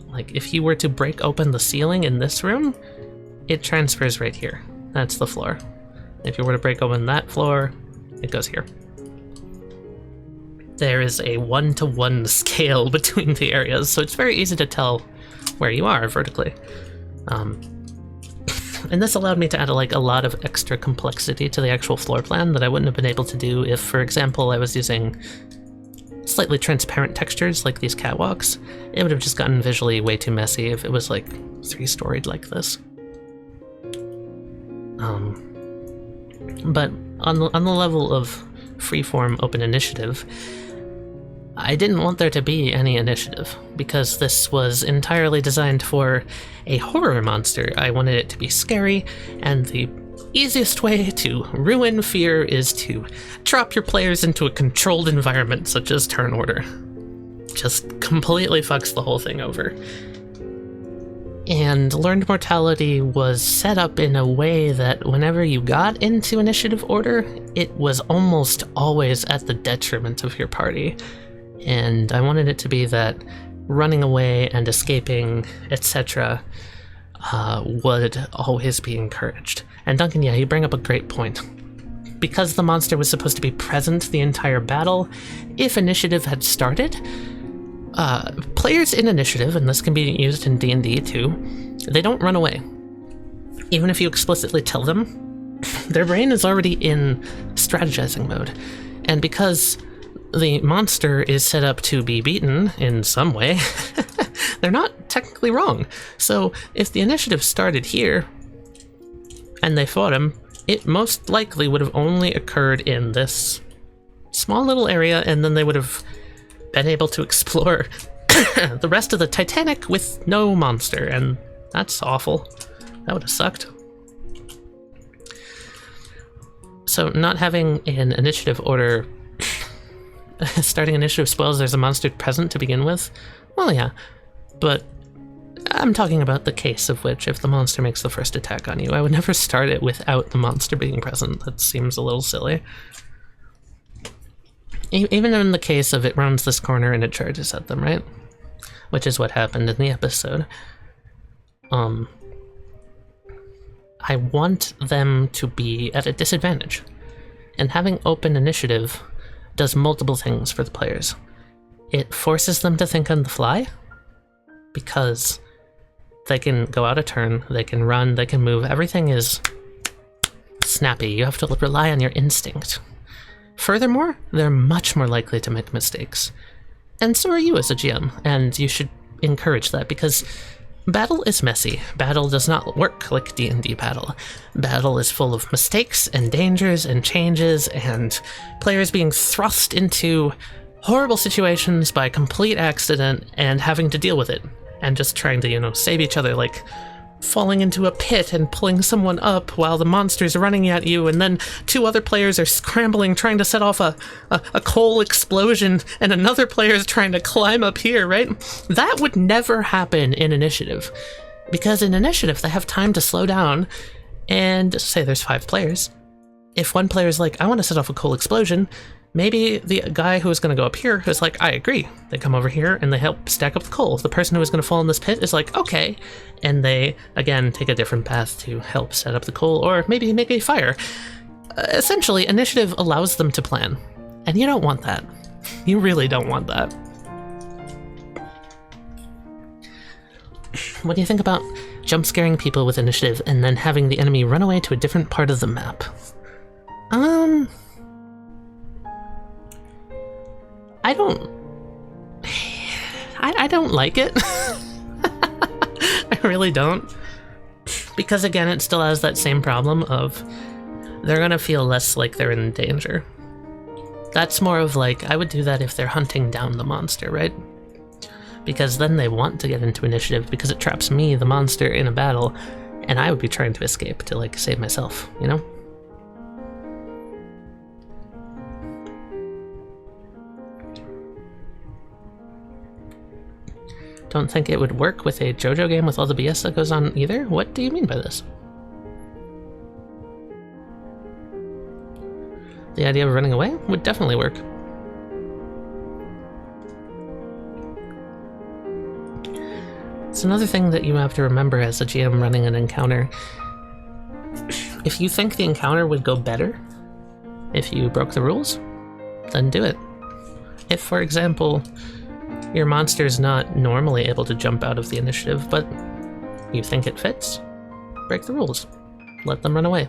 like if you were to break open the ceiling in this room, it transfers right here. That's the floor. If you were to break open that floor, it goes here. There is a 1-to-1 scale between the areas, so it's very easy to tell where you are vertically. And this allowed me to add like a lot of extra complexity to the actual floor plan that I wouldn't have been able to do if, for example, I was using slightly transparent textures like these catwalks. It would have just gotten visually way too messy if it was like 3-storied like this. But on the level of freeform open initiative, I didn't want there to be any initiative, because this was entirely designed for a horror monster. I wanted it to be scary, and the easiest way to ruin fear is to drop your players into a controlled environment such as turn order. Just completely fucks the whole thing over. And Learned Mortality was set up in a way that whenever you got into initiative order, it was almost always at the detriment of your party. And I wanted it to be that running away and escaping, etc., would always be encouraged. And Duncan, yeah, you bring up a great point. Because the monster was supposed to be present the entire battle, if initiative had started, players in initiative, and this can be used in D&D too, they don't run away. Even if you explicitly tell them, their brain is already in strategizing mode. And because the monster is set up to be beaten in some way, they're not technically wrong. So if the initiative started here, and they fought him, it most likely would have only occurred in this small little area, and then they would have been able to explore the rest of the Titanic with no monster, and that's awful. That would have sucked. So not having an initiative order starting initiative spoils there's a monster present to begin with? Well, yeah, but I'm talking about the case of which if the monster makes the first attack on you, I would never start it without the monster being present. That seems a little silly. Even in the case of it rounds this corner and it charges at them, right? Which is what happened in the episode. I want them to be at a disadvantage. And having open initiative does multiple things for the players. It forces them to think on the fly, because they can go out a turn, they can run, they can move, everything is snappy. You have to rely on your instinct. Furthermore, they're much more likely to make mistakes. And so are you as a GM, and you should encourage that, because battle is messy. Battle does not work like D&D battle. Battle is full of mistakes and dangers and changes and players being thrust into horrible situations by complete accident and having to deal with it and just trying to, save each other, like falling into a pit and pulling someone up while the monster's running at you, and then 2 other players are scrambling trying to set off a coal explosion, and another player is trying to climb up here, right? That would never happen in initiative, because in initiative they have time to slow down and say there's 5 players. If one player is like, I want to set off a coal explosion, maybe the guy who is going to go up here is like, I agree. They come over here and they help stack up the coal. The person who is going to fall in this pit is like, okay. And they, again, take a different path to help set up the coal or maybe make a fire. Essentially, initiative allows them to plan. And you don't want that. You really don't want that. What do you think about jump scaring people with initiative and then having the enemy run away to a different part of the map? I don't like it. I really don't. Because again, it still has that same problem of they're gonna feel less like they're in danger. That's more of like, I would do that if they're hunting down the monster, right? Because then they want to get into initiative because it traps me, the monster, in a battle, and I would be trying to escape to like save myself, Don't think it would work with a JoJo game with all the BS that goes on either? What do you mean by this? The idea of running away would definitely work. It's another thing that you have to remember as a GM running an encounter. If you think the encounter would go better if you broke the rules, then do it. If, for example, your monster's not normally able to jump out of the initiative, but you think it fits, break the rules. Let them run away.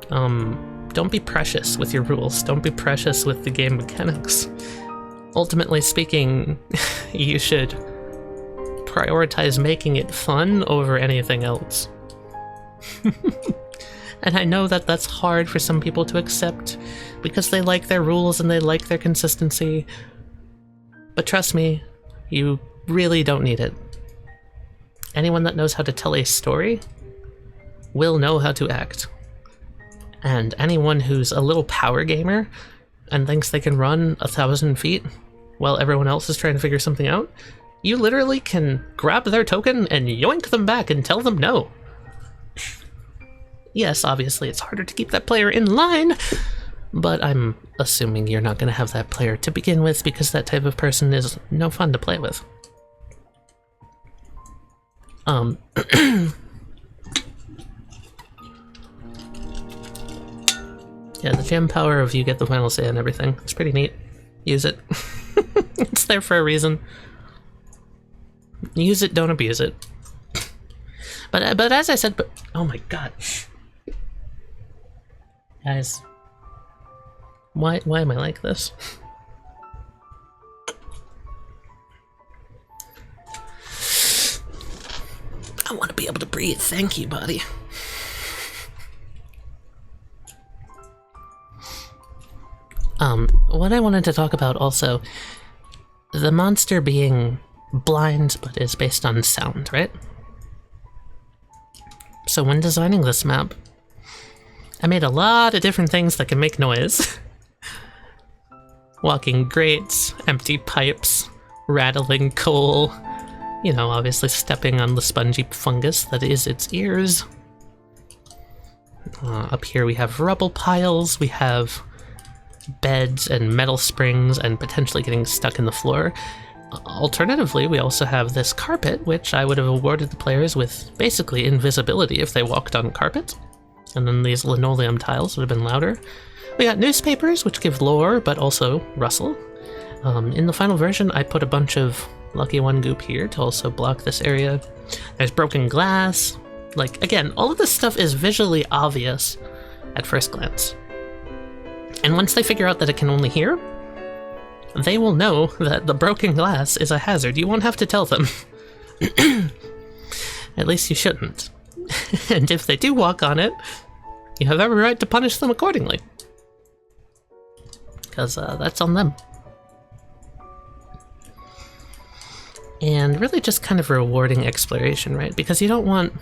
Don't be precious with your rules. Don't be precious with the game mechanics. Ultimately speaking, you should prioritize making it fun over anything else. And I know that that's hard for some people to accept because they like their rules and they like their consistency. But trust me, you really don't need it. Anyone that knows how to tell a story will know how to act. And anyone who's a little power gamer and thinks they can run 1,000 feet while everyone else is trying to figure something out, you literally can grab their token and yoink them back and tell them no. Yes, obviously it's harder to keep that player in line, but I'm assuming you're not going to have that player to begin with because that type of person is no fun to play with. Yeah, the jam power of you get the final say and everything. It's pretty neat. Use it. It's there for a reason. Use it, don't abuse it. But as I said, oh my god. Guys. Why am I like this? I want to be able to breathe. Thank you, buddy. What I wanted to talk about also, the monster being blind but is based on sound, right? So when designing this map, I made a lot of different things that can make noise. Walking grates, empty pipes, rattling coal, you know, obviously stepping on the spongy fungus that is its ears. Up here we have rubble piles, we have beds and metal springs and potentially getting stuck in the floor. Alternatively, we also have this carpet, which I would have awarded the players with basically invisibility if they walked on carpet. And then these linoleum tiles would have been louder. We got newspapers, which give lore, but also rustle. In the final version, I put a bunch of Lucky One goop here to also block this area. There's broken glass. Like, again, all of this stuff is visually obvious at first glance. And once they figure out that it can only hear, they will know that the broken glass is a hazard. You won't have to tell them. At least you shouldn't. And if they do walk on it, you have every right to punish them accordingly. Because that's on them. And really just kind of rewarding exploration, right? Because you don't want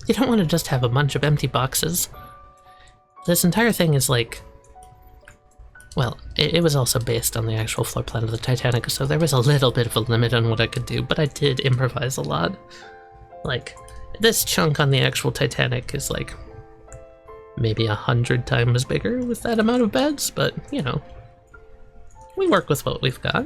to just have a bunch of empty boxes. This entire thing is like, well, it was also based on the actual floor plan of the Titanic, so there was a little bit of a limit on what I could do, but I did improvise a lot. Like, this chunk on the actual Titanic is like maybe 100 times bigger with that amount of beds, but, you know, we work with what we've got.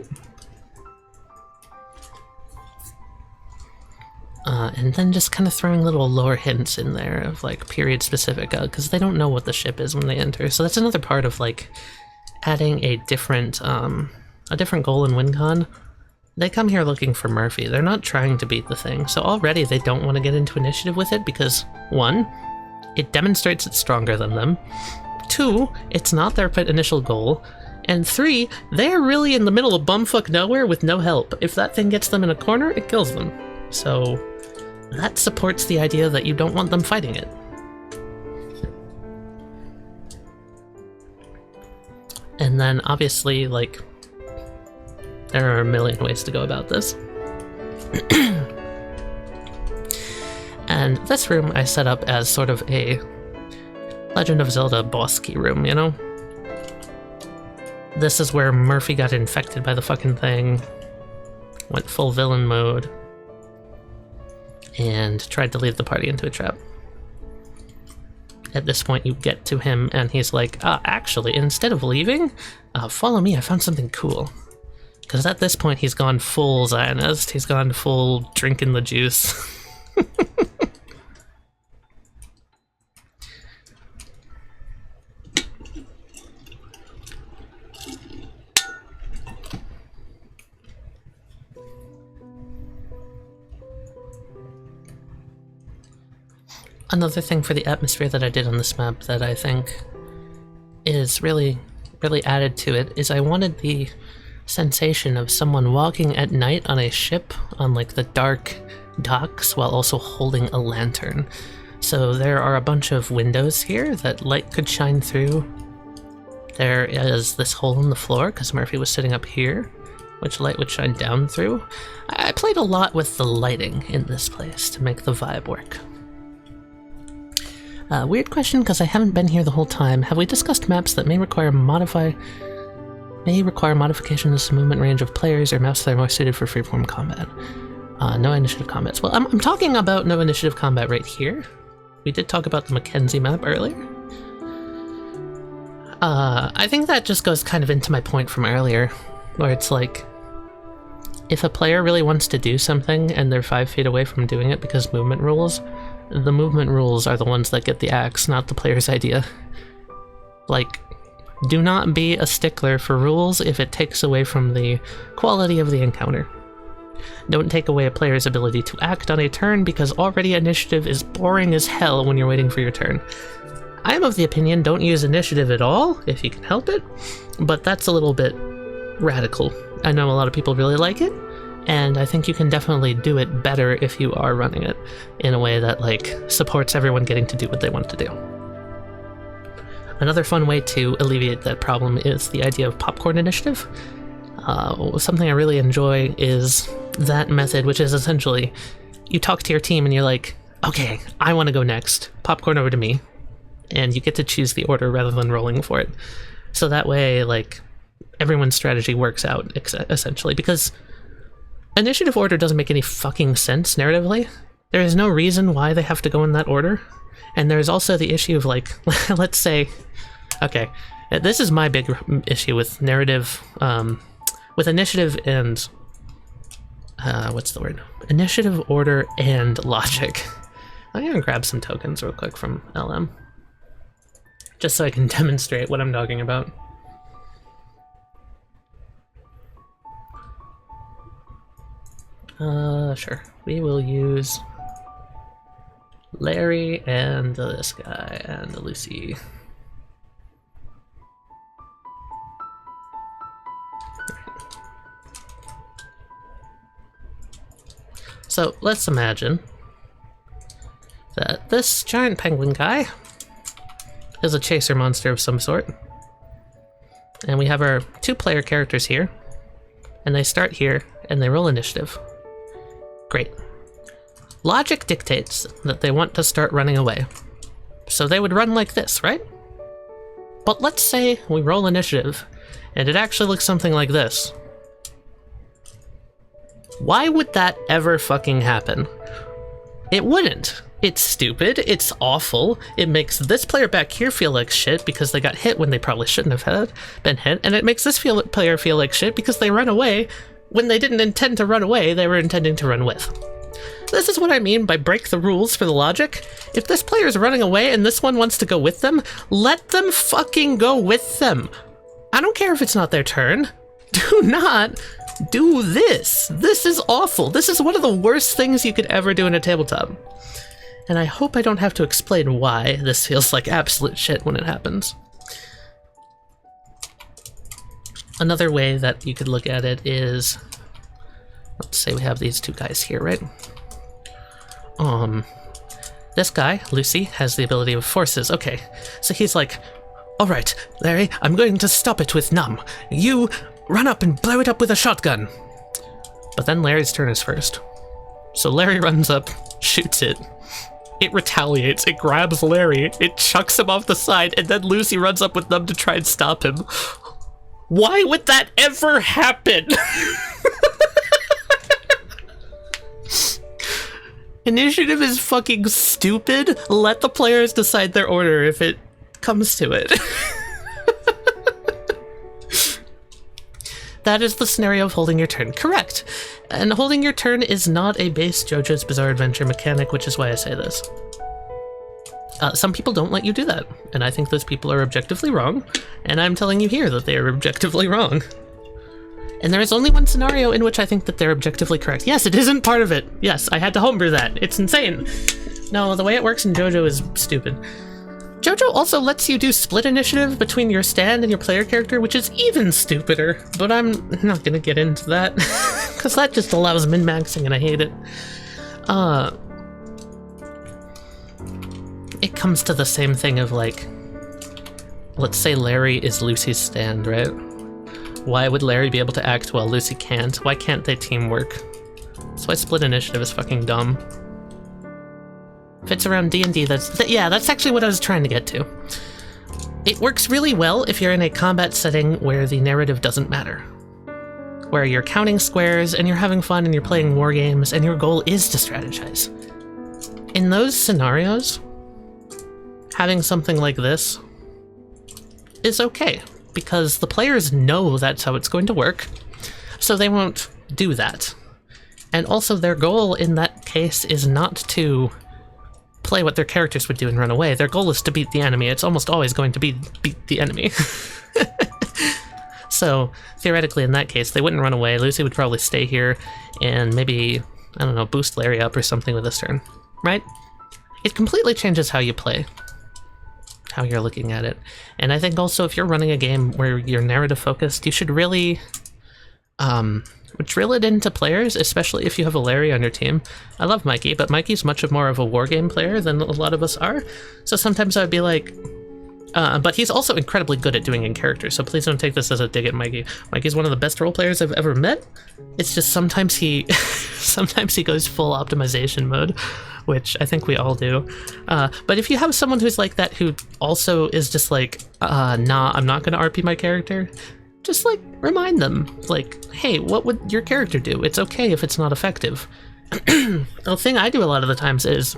And then just kind of throwing little lore hints in there of like period specific, because they don't know what the ship is when they enter. So that's another part of like adding a different goal in WinCon. They come here looking for Murphy. They're not trying to beat the thing. So already they don't want to get into initiative with it because 1, it demonstrates it's stronger than them. 2, it's not their initial goal. And 3, they're really in the middle of bumfuck nowhere with no help. If that thing gets them in a corner, it kills them. So that supports the idea that you don't want them fighting it. And then obviously, like, there are a million ways to go about this. And this room I set up as sort of a Legend of Zelda boss key room, you know? This is where Murphy got infected by the fucking thing, went full villain mode, and tried to lead the party into a trap. At this point, you get to him, and he's like, actually, instead of leaving, follow me, I found something cool. Because at this point he's gone full Zionist, he's gone full drinking the juice. Another thing for the atmosphere that I did on this map that I think is really added to it is I wanted the sensation of someone walking at night on a ship on like the dark docks while also holding a lantern. So there are a bunch of windows here that light could shine through. There is this hole in the floor because Murphy was sitting up here, which light would shine down through. I played a lot with the lighting in this place to make the vibe work. Weird question, because I haven't been here the whole time. Have we discussed maps that may require modifications to movement range of players, or maps that are more suited for freeform combat? No initiative combats. Well, I'm talking about no initiative combat right here. We did talk about the Mackenzie map earlier. I think that just goes kind of into my point from earlier, where it's like, if a player really wants to do something and they're 5 feet away from doing it because movement rules, the movement rules are the ones that get the axe, not the player's idea. Like, do not be a stickler for rules if it takes away from the quality of the encounter. Don't take away a player's ability to act on a turn because already initiative is boring as hell when you're waiting for your turn. I am of the opinion don't use initiative at all if you can help it, but that's a little bit radical. I know a lot of people really like it, and I think you can definitely do it better if you are running it in a way that, like, supports everyone getting to do what they want to do. Another fun way to alleviate that problem is the idea of popcorn initiative. Something I really enjoy is that method, which is essentially, you talk to your team and you're like, okay, I want to go next, popcorn over to me, and you get to choose the order rather than rolling for it. So that way, like, everyone's strategy works out, essentially, because initiative order doesn't make any fucking sense narratively. There is no reason why they have to go in that order. And there's also the issue of, like, let's say, okay, this is my big issue with narrative, with initiative and, what's the word? Initiative, order, and logic. I'm gonna grab some tokens real quick from LM, just so I can demonstrate what I'm talking about. Sure. We will use Larry and this guy and Lucy. So let's imagine that this giant penguin guy is a chaser monster of some sort. And we have our 2 player characters here, and they start here and they roll initiative. Great. Logic dictates that they want to start running away. So they would run like this, right? But let's say we roll initiative, and it actually looks something like this. Why would that ever fucking happen? It wouldn't. It's stupid, it's awful, it makes this player back here feel like shit because they got hit when they probably shouldn't have been hit, and it makes this player feel like shit because they run away when they didn't intend to run away, they were intending to run with. This is what I mean by break the rules for the logic. If this player is running away and this one wants to go with them, let them fucking go with them. I don't care if it's not their turn. Do not do this. This is awful. This is one of the worst things you could ever do in a tabletop. And I hope I don't have to explain why this feels like absolute shit when it happens. Another way that you could look at it is, let's say we have these 2 guys here, right? This guy, Lucy, has the ability of forces. Okay, so he's like, all right, Larry, I'm going to stop it with numb. You run up and blow it up with a shotgun. But then Larry's turn is first. So Larry runs up, shoots it. It retaliates, it grabs Larry, it chucks him off the side, and then Lucy runs up with numb to try and stop him. Why would that ever happen? Initiative is fucking stupid. Let the players decide their order if it comes to it. That is the scenario of holding your turn. Correct. And holding your turn is not a base JoJo's Bizarre Adventure mechanic, which is why I say this. Some people don't let you do that, and I think those people are objectively wrong, and I'm telling you here that they are objectively wrong. And there is only one scenario in which I think that they're objectively correct. Yes, it isn't part of it. Yes, I had to homebrew that. It's insane. No, the way it works in JoJo is stupid. JoJo also lets you do split initiative between your stand and your player character, which is even stupider, but I'm not gonna get into that, because that just allows min-maxing and I hate it. It comes to the same thing of like, let's say Larry is Lucy's stand, right? Why would Larry be able to act while Lucy can't? Why can't they teamwork? That's why split initiative is fucking dumb. If it's around D&D, that's actually what I was trying to get to. It works really well if you're in a combat setting where the narrative doesn't matter. Where you're counting squares and you're having fun and you're playing war games and your goal is to strategize. In those scenarios, having something like this is okay, because the players know that's how it's going to work, so they won't do that. And also their goal in that case is not to play what their characters would do and run away. Their goal is to beat the enemy. It's almost always going to be beat the enemy. So theoretically in that case, they wouldn't run away. Lucy would probably stay here and maybe, I don't know, boost Larry up or something with this turn, right? It completely changes how you play, how you're looking at it. And I think also if you're running a game where you're narrative focused, you should really drill it into players, especially if you have a Larry on your team. I love Mikey, but Mikey's much more of a wargame player than a lot of us are. So sometimes I'd be like, but he's also incredibly good at doing in character, so please don't take this as a dig at Mikey. Mikey's one of the best role players I've ever met. It's just sometimes he goes full optimization mode, which I think we all do. But if you have someone who's like that, who also is just like, nah, I'm not gonna RP my character, just like remind them, like, hey, what would your character do? It's okay if it's not effective. The thing I do a lot of the times is,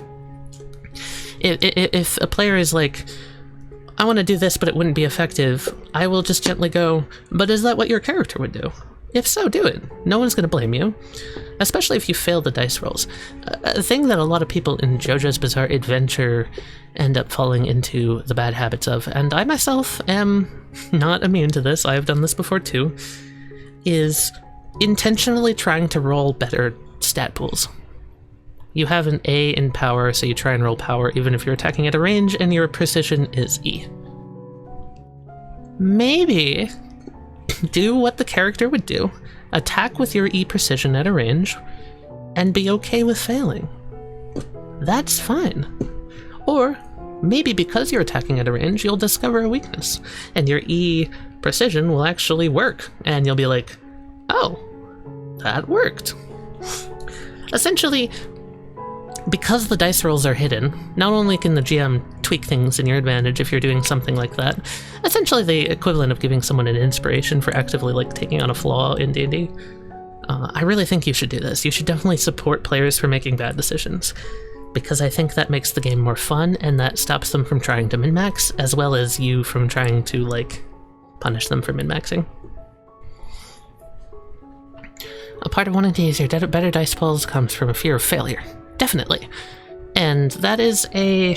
if a player is like, I want to do this, but it wouldn't be effective, I will just gently go, but is that what your character would do? If so, do it. No one's going to blame you, especially if you fail the dice rolls. A thing that a lot of people in JoJo's Bizarre Adventure end up falling into the bad habits of, and I myself am not immune to this, I have done this before too, is intentionally trying to roll better stat pools. You have an A in power, so you try and roll power even if you're attacking at a range and your precision is E. Maybe do what the character would do, attack with your E precision at a range, and be okay with failing. That's fine. Or maybe because you're attacking at a range, you'll discover a weakness, and your E precision will actually work, and you'll be like, oh, that worked. Essentially, because the dice rolls are hidden, not only can the GM tweak things in your advantage if you're doing something like that, essentially the equivalent of giving someone an inspiration for actively like taking on a flaw in D&D. I really think you should do this. You should definitely support players for making bad decisions, because I think that makes the game more fun and that stops them from trying to min-max, as well as you from trying to like punish them for min-maxing. A part of wanting to use your better dice pulls comes from a fear of failure. Definitely. And that is a...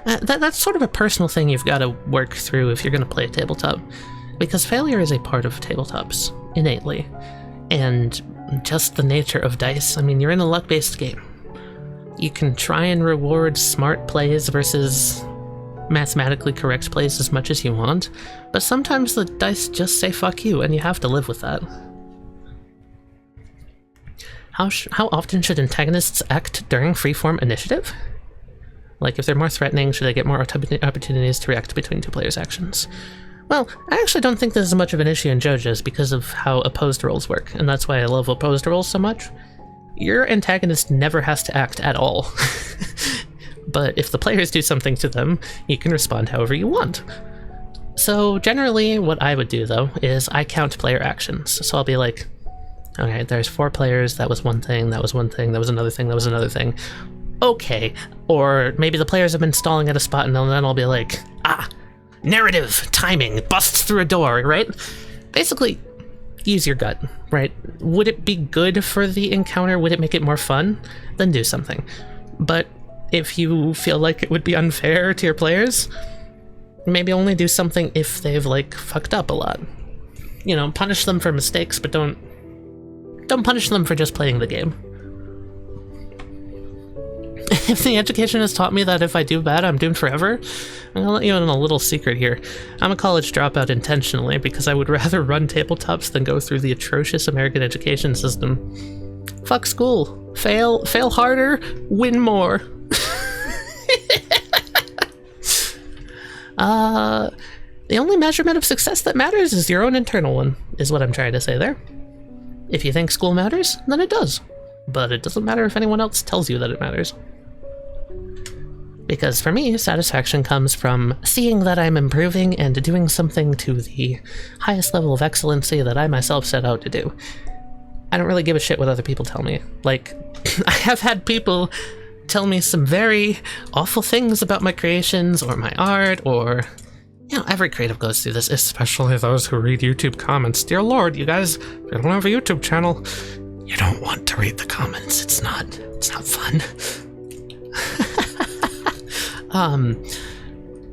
that's sort of a personal thing you've got to work through if you're going to play a tabletop. Because failure is a part of tabletops, innately. And just the nature of dice, I mean, you're in a luck-based game. You can try and reward smart plays versus mathematically correct plays as much as you want, but sometimes the dice just say fuck you, and you have to live with that. How often should antagonists act during freeform initiative? Like, if they're more threatening, should they get more opportunities to react between two players' actions? Well, I actually don't think this is much of an issue in JoJo's because of how opposed rolls work, and that's why I love opposed rolls so much. Your antagonist never has to act at all. But if the players do something to them, you can respond however you want. So generally, what I would do, though, is I count player actions. So I'll be like, okay, there's 4 players, that was one thing, that was one thing, that was another thing, that was another thing. Okay. Or maybe the players have been stalling at a spot and then I'll be like, narrative, timing, busts through a door, right? Basically, use your gut, right? Would it be good for the encounter? Would it make it more fun? Then do something. But if you feel like it would be unfair to your players, maybe only do something if they've, like, fucked up a lot. You know, punish them for mistakes, but don't punish them for just playing the game. If the education has taught me that if I do bad, I'm doomed forever, I'm gonna let you in on a little secret here. I'm a college dropout intentionally because I would rather run tabletops than go through the atrocious American education system. Fuck school. Fail harder, win more. The only measurement of success that matters is your own internal one, is what I'm trying to say there. If you think school matters, then it does. But it doesn't matter if anyone else tells you that it matters. Because for me, satisfaction comes from seeing that I'm improving and doing something to the highest level of excellency that I myself set out to do. I don't really give a shit what other people tell me. Like, I have had people tell me some very awful things about my creations or my art, or, you know, every creative goes through this, especially those who read YouTube comments. Dear Lord, you guys, if you don't have a YouTube channel, you don't want to read the comments. It's not fun.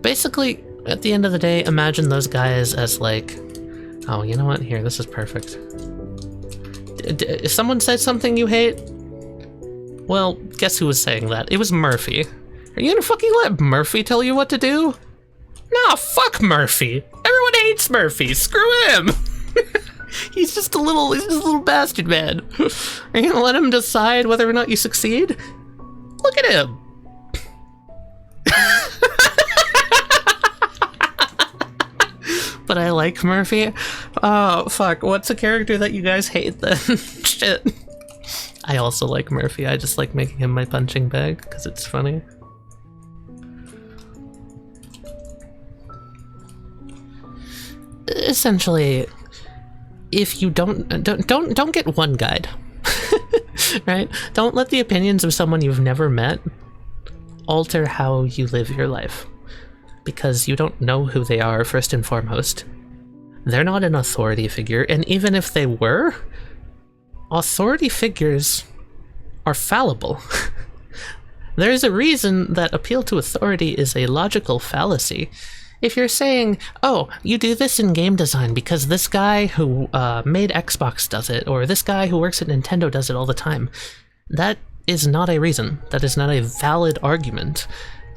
Basically, at the end of the day, imagine those guys as like, oh, you know what? Here, this is perfect. If someone said something you hate, well, guess who was saying that? It was Murphy. Are you gonna fucking let Murphy tell you what to do? Nah, fuck Murphy. Everyone hates Murphy. Screw him. He's just a little bastard, man. Are you gonna let him decide whether or not you succeed? Look at him. But I like Murphy. Oh, fuck. What's a character that you guys hate then? Shit. I also like Murphy. I just like making him my punching bag because it's funny. Essentially, if you don't get one guide, right? Don't let the opinions of someone you've never met alter how you live your life, because you don't know who they are first and foremost. They're not an authority figure, and even if they were, authority figures are fallible. There's a reason that appeal to authority is a logical fallacy. If you're saying, oh, you do this in game design because this guy who made Xbox does it, or this guy who works at Nintendo does it all the time, that is not a reason. That is not a valid argument.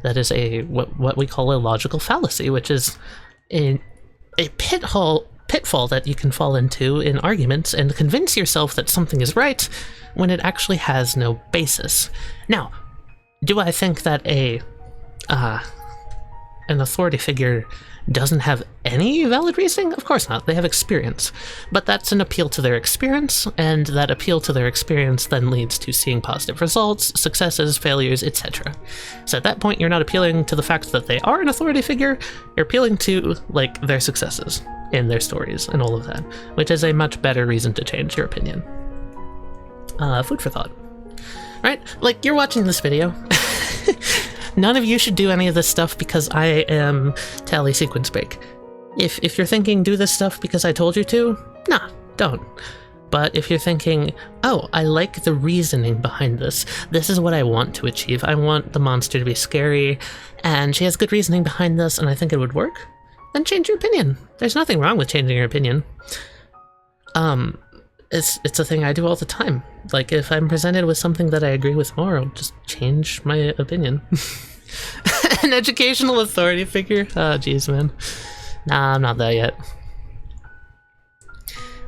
That is what we call a logical fallacy, which is a pitfall that you can fall into in arguments and convince yourself that something is right when it actually has no basis. Now, do I think that an authority figure doesn't have any valid reasoning? Of course not. They have experience. But that's an appeal to their experience, and that appeal to their experience then leads to seeing positive results, successes, failures, etc. So at that point, you're not appealing to the fact that they are an authority figure, you're appealing to, like, their successes in their stories and all of that, which is a much better reason to change your opinion. Food for thought. Right? Like, you're watching this video. None of you should do any of this stuff because I am Tally Sequence Bake. If you're thinking, do this stuff because I told you to, nah, don't. But if you're thinking, oh, I like the reasoning behind this, this is what I want to achieve, I want the monster to be scary, and she has good reasoning behind this, and I think it would work, then change your opinion. There's nothing wrong with changing your opinion. It's a thing I do all the time. Like, if I'm presented with something that I agree with more, I'll just change my opinion. An educational authority figure? Oh, jeez, man. Nah, I'm not there yet.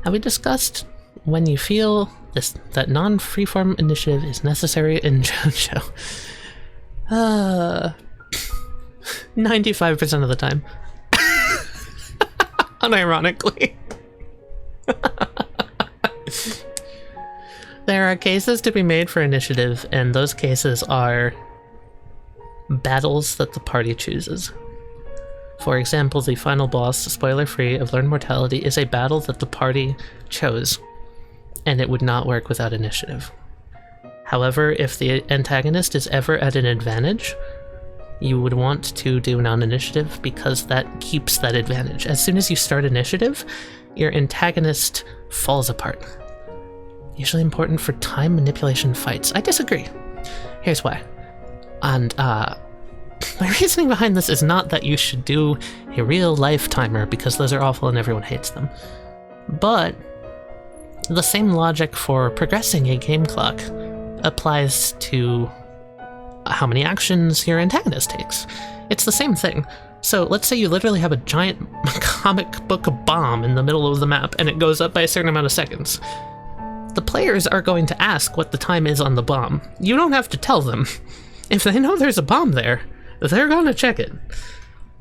Have we discussed when you feel that non-freeform initiative is necessary in JoJo? 95% of the time. Unironically. There are cases to be made for initiative, and those cases are battles that the party chooses. For example, the final boss, spoiler-free, of Learn Mortality is a battle that the party chose, and it would not work without initiative. However, if the antagonist is ever at an advantage, you would want to do non-initiative because that keeps that advantage. As soon as you start initiative, your antagonist falls apart. Usually important for time manipulation fights. I disagree. Here's why. And my reasoning behind this is not that you should do a real life timer, because those are awful and everyone hates them. But the same logic for progressing a game clock applies to how many actions your antagonist takes. It's the same thing. So let's say you literally have a giant comic book bomb in the middle of the map and it goes up by a certain amount of seconds. The players are going to ask what the time is on the bomb. You don't have to tell them. If they know there's a bomb there, they're going to check it.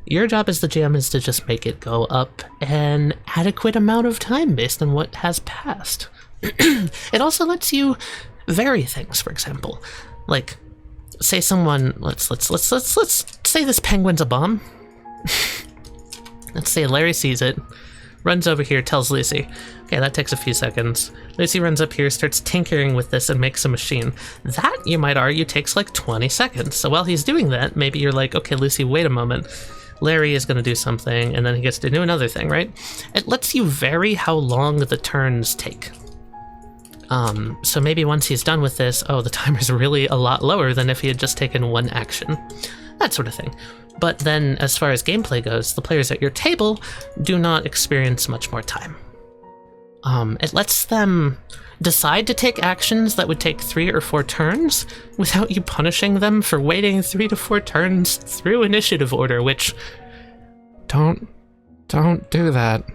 Your job as the GM is to just make it go up an adequate amount of time based on what has passed. It also lets you vary things, for example. Like, say someone, let's say this penguin's a bomb. Let's say Larry sees it, runs over here, tells Lucy. Okay, that takes a few seconds. Lucy runs up here, starts tinkering with this and makes a machine. That, you might argue, takes like 20 seconds. So while he's doing that, maybe you're like, okay, Lucy, wait a moment. Larry is going to do something, and then he gets to do another thing, right? It lets you vary how long the turns take. So maybe once he's done with this, oh, the timer's really a lot lower than if he had just taken one action. That sort of thing. But then, as far as gameplay goes, the players at your table do not experience much more time. It lets them decide to take actions that would take 3 or 4 turns without you punishing them for waiting 3 to 4 turns through initiative order, which... Don't do that.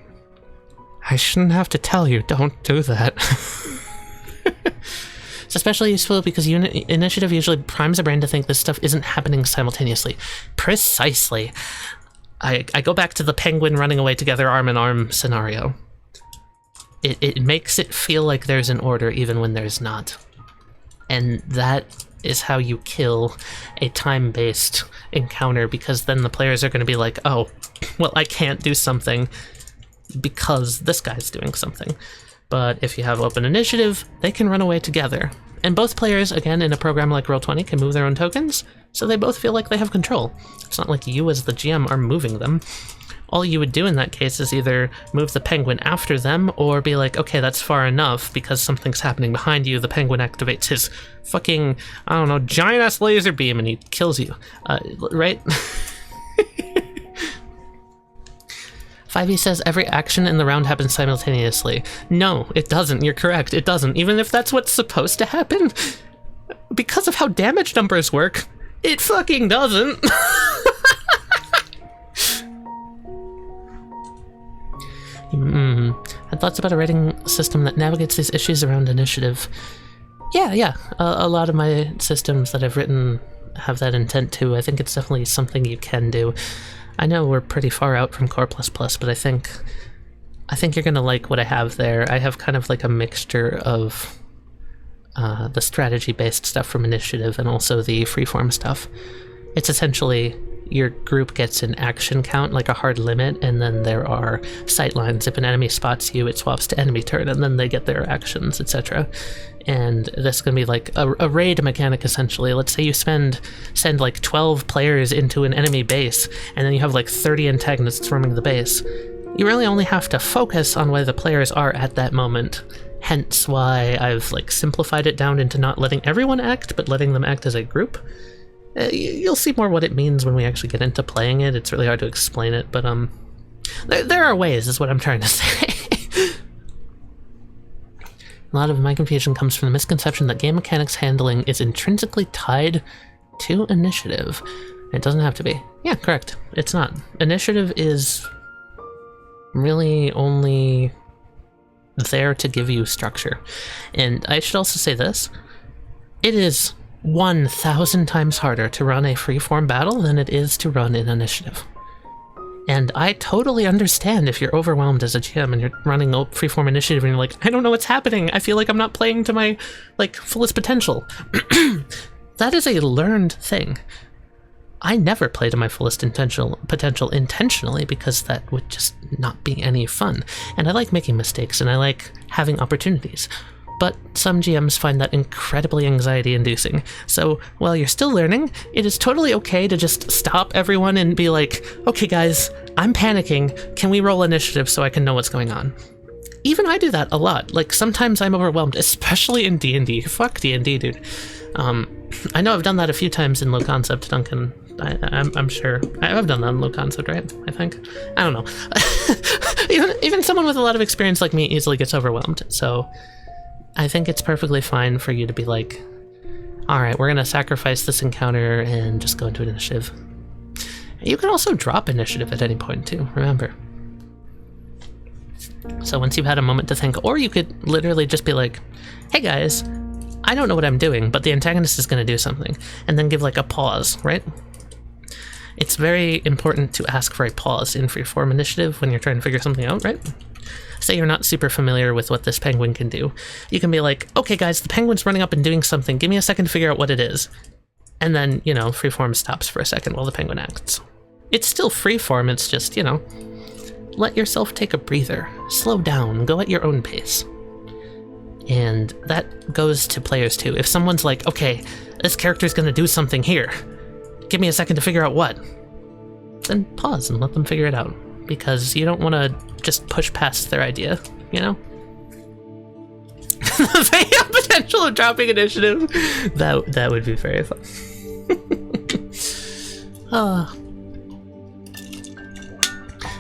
I shouldn't have to tell you, don't do that. It's especially useful because initiative usually primes a brain to think this stuff isn't happening simultaneously. Precisely. I go back to the penguin running away together arm in arm scenario. It makes it feel like there's an order even when there's not. And that is how you kill a time-based encounter, because then the players are going to be like, oh, well, I can't do something because this guy's doing something. But if you have open initiative, they can run away together. And both players, again, in a program like Roll20, can move their own tokens, so they both feel like they have control. It's not like you as the GM are moving them. All you would do in that case is either move the penguin after them, or be like, okay, that's far enough, because something's happening behind you. The penguin activates his fucking, I don't know, giant-ass laser beam, and he kills you. Right? 5e says every action in the round happens simultaneously. No, it doesn't. You're correct. It doesn't. Even if that's what's supposed to happen, because of how damage numbers work, it fucking doesn't. Had thoughts about a rating system that navigates these issues around initiative. Yeah. A lot of my systems that I've written have that intent too. I think it's definitely something you can do. I know we're pretty far out from Core++, but I think you're gonna like what I have there. I have kind of like a mixture of the strategy-based stuff from Initiative and also the freeform stuff. It's essentially your group gets an action count, like a hard limit, and then there are sightlines. If an enemy spots you, it swaps to enemy turn, and then they get their actions, etc. And this is going to be like a raid mechanic, essentially. Let's say you send like 12 players into an enemy base, and then you have like 30 antagonists roaming the base. You really only have to focus on where the players are at that moment. Hence why I've like simplified it down into not letting everyone act, but letting them act as a group. You'll see more what it means when we actually get into playing it. It's really hard to explain it, but there are ways, is what I'm trying to say. A lot of my confusion comes from the misconception that game mechanics handling is intrinsically tied to initiative. It doesn't have to be. Yeah, correct. It's not. Initiative is really only there to give you structure. And I should also say this. It is 1,000 times harder to run a freeform battle than it is to run an initiative. And I totally understand if you're overwhelmed as a GM and you're running a freeform initiative and you're like, I don't know what's happening. I feel like I'm not playing to my fullest potential. That is a learned thing. I never play to my fullest potential intentionally, because that would just not be any fun. And I like making mistakes and I like having opportunities. but some GMs find that incredibly anxiety-inducing. So while you're still learning, it is totally okay to just stop everyone and be like, okay guys, I'm panicking, can we roll initiative so I can know what's going on? Even I do that a lot. Like, sometimes I'm overwhelmed, especially in D&D. Fuck D&D, dude. I know I've done that a few times in low concept, Duncan. I'm sure. I've done that in low concept, right? I think. I don't know. even someone with a lot of experience like me easily gets overwhelmed. So I think it's perfectly fine for you to be like, all right, we're going to sacrifice this encounter and just go into initiative. You can also drop initiative at any point too, remember. So once you've had a moment to think, or you could literally just be like, hey guys, I don't know what I'm doing, but the antagonist is going to do something, and then give like a pause, right? It's very important to ask for a pause in freeform initiative when you're trying to figure something out, right? Say you're not super familiar with what this penguin can do. You can be like, okay guys, the penguin's running up and doing something, give me a second to figure out what it is. And then, you know, freeform stops for a second while the penguin acts. It's still freeform, it's just, you know, let yourself take a breather, slow down, go at your own pace. And that goes to players too. If someone's like, okay, this character's gonna do something here, give me a second to figure out what, then pause and let them figure it out, because you don't want to just push past their idea, you know? The potential of dropping initiative, that would be very fun.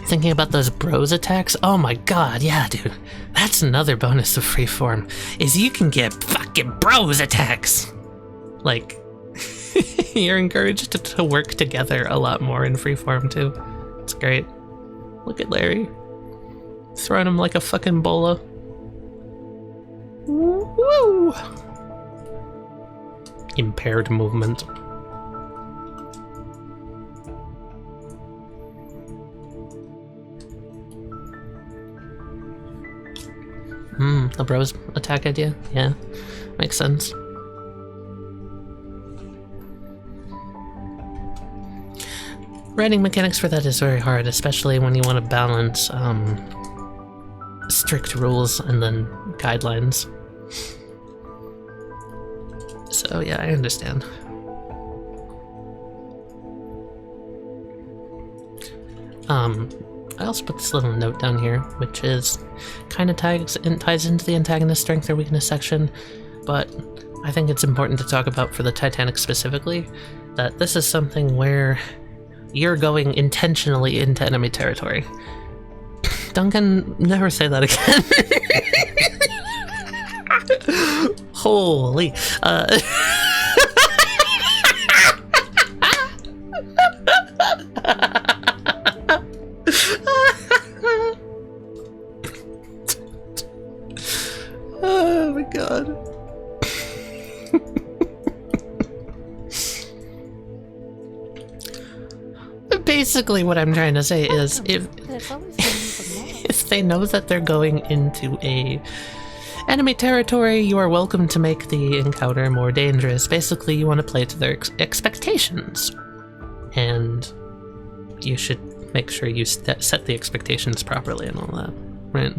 Thinking about those bros attacks, oh my god, yeah dude, that's another bonus of freeform, is you can get fucking bros attacks. Like, you're encouraged to work together a lot more in freeform too. It's great. Look at Larry, throwing him like a fucking bola. Woo! Impaired movement. The bros attack idea? Yeah, makes sense. Writing mechanics for that is very hard, especially when you want to balance strict rules and then guidelines. So yeah, I understand. I also put this little note down here, which is kind of ties into the antagonist strength or weakness section, but I think it's important to talk about for the Titanic specifically, that this is something where you're going intentionally into enemy territory. Duncan, never say that again. Holy. Oh my god. Basically what I'm trying to say is if they know that they're going into a enemy territory, you are welcome to make the encounter more dangerous. Basically, you want to play to their expectations. And you should make sure you set the expectations properly and all that, right?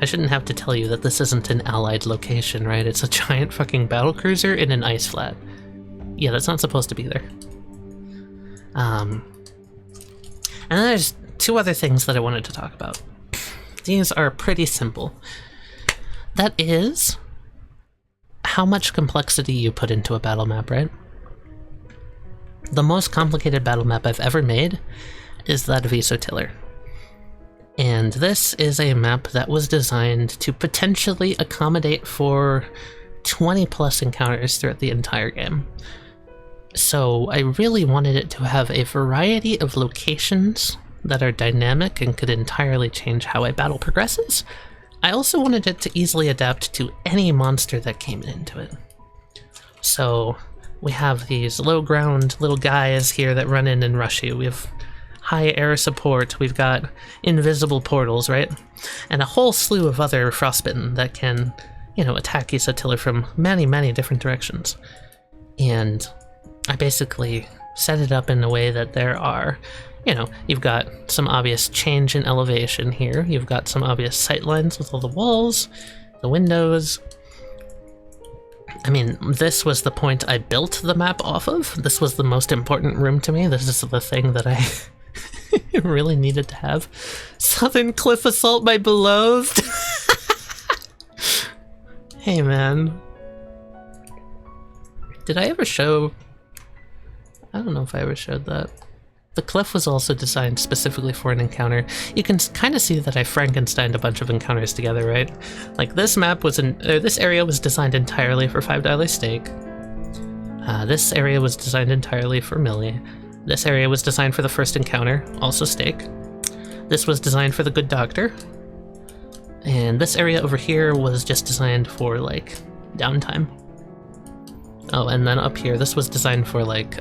I shouldn't have to tell you that this isn't an allied location, right? It's a giant fucking battlecruiser in an ice flat. Yeah, that's not supposed to be there. And then there's two other things that I wanted to talk about. These are pretty simple. That is how much complexity you put into a battle map, right? The most complicated battle map I've ever made is that of Isotiller. And this is a map that was designed to potentially accommodate for 20 plus encounters throughout the entire game. So I really wanted it to have a variety of locations that are dynamic and could entirely change how a battle progresses. I also wanted it to easily adapt to any monster that came into it. So we have these low ground little guys here that run in and rush you. We have high air support, we've got invisible portals, right? And a whole slew of other frostbitten that can, you know, attack Isotiller from many, many different directions. And I basically set it up in a way that there are, you know, you've got some obvious change in elevation here, you've got some obvious sight lines with all the walls, the windows. I mean, this was the point I built the map off of. This was the most important room to me. This is the thing that I really needed to have. Southern Cliff Assault, my beloved. Hey, man. Did I ever show... I don't know if I ever showed that. The cliff was also designed specifically for an encounter. You can kind of see that I Frankensteined a bunch of encounters together, right? Like this map was this area was designed entirely for $5 steak. This area was designed entirely for Millie. This area was designed for the first encounter, also steak. This was designed for the good doctor. And this area over here was just designed for like downtime. Oh, and then up here, this was designed for like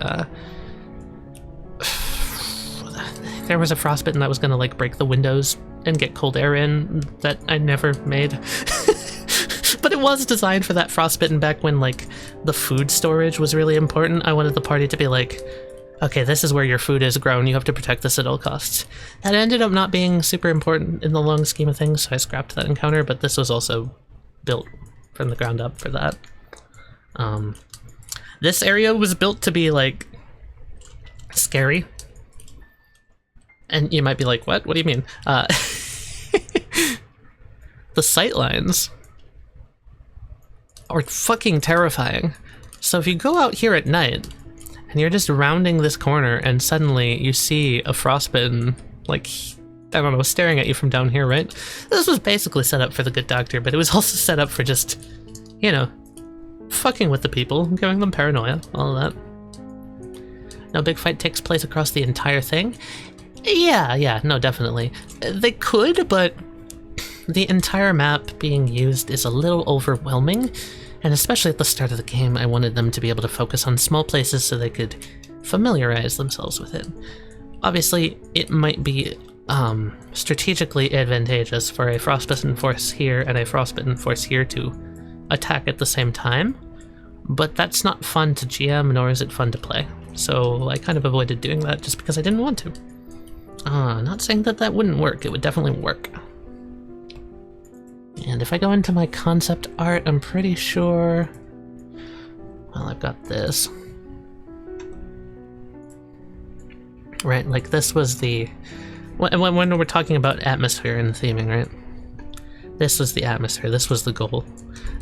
there was a frostbitten that was gonna like break the windows and get cold air in that I never made. But it was designed for that frostbitten back when like the food storage was really important. I wanted the party to be like, okay, this is where your food is grown, you have to protect this at all costs. That ended up not being super important in the long scheme of things, so I scrapped that encounter, but this was also built from the ground up for that. This area was built to be like scary. And you might be like, what? What do you mean? The sightlines are fucking terrifying. So if you go out here at night, and you're just rounding this corner, and suddenly you see a frostbitten, like, I don't know, staring at you from down here, right? This was basically set up for the good doctor, but it was also set up for just, you know, fucking with the people, giving them paranoia, all of that. No big fight takes place across the entire thing. Yeah, no, definitely. They could, but the entire map being used is a little overwhelming, and especially at the start of the game, I wanted them to be able to focus on small places so they could familiarize themselves with it. Obviously, it might be strategically advantageous for a frostbitten force here and a frostbitten force here to attack at the same time, but that's not fun to GM, nor is it fun to play. So I kind of avoided doing that just because I didn't want to. Not saying that that wouldn't work, it would definitely work. And if I go into my concept art, I'm pretty sure... Well, I've got this. Right, like this was the... When we're talking about atmosphere and theming, right? This was the atmosphere, this was the goal.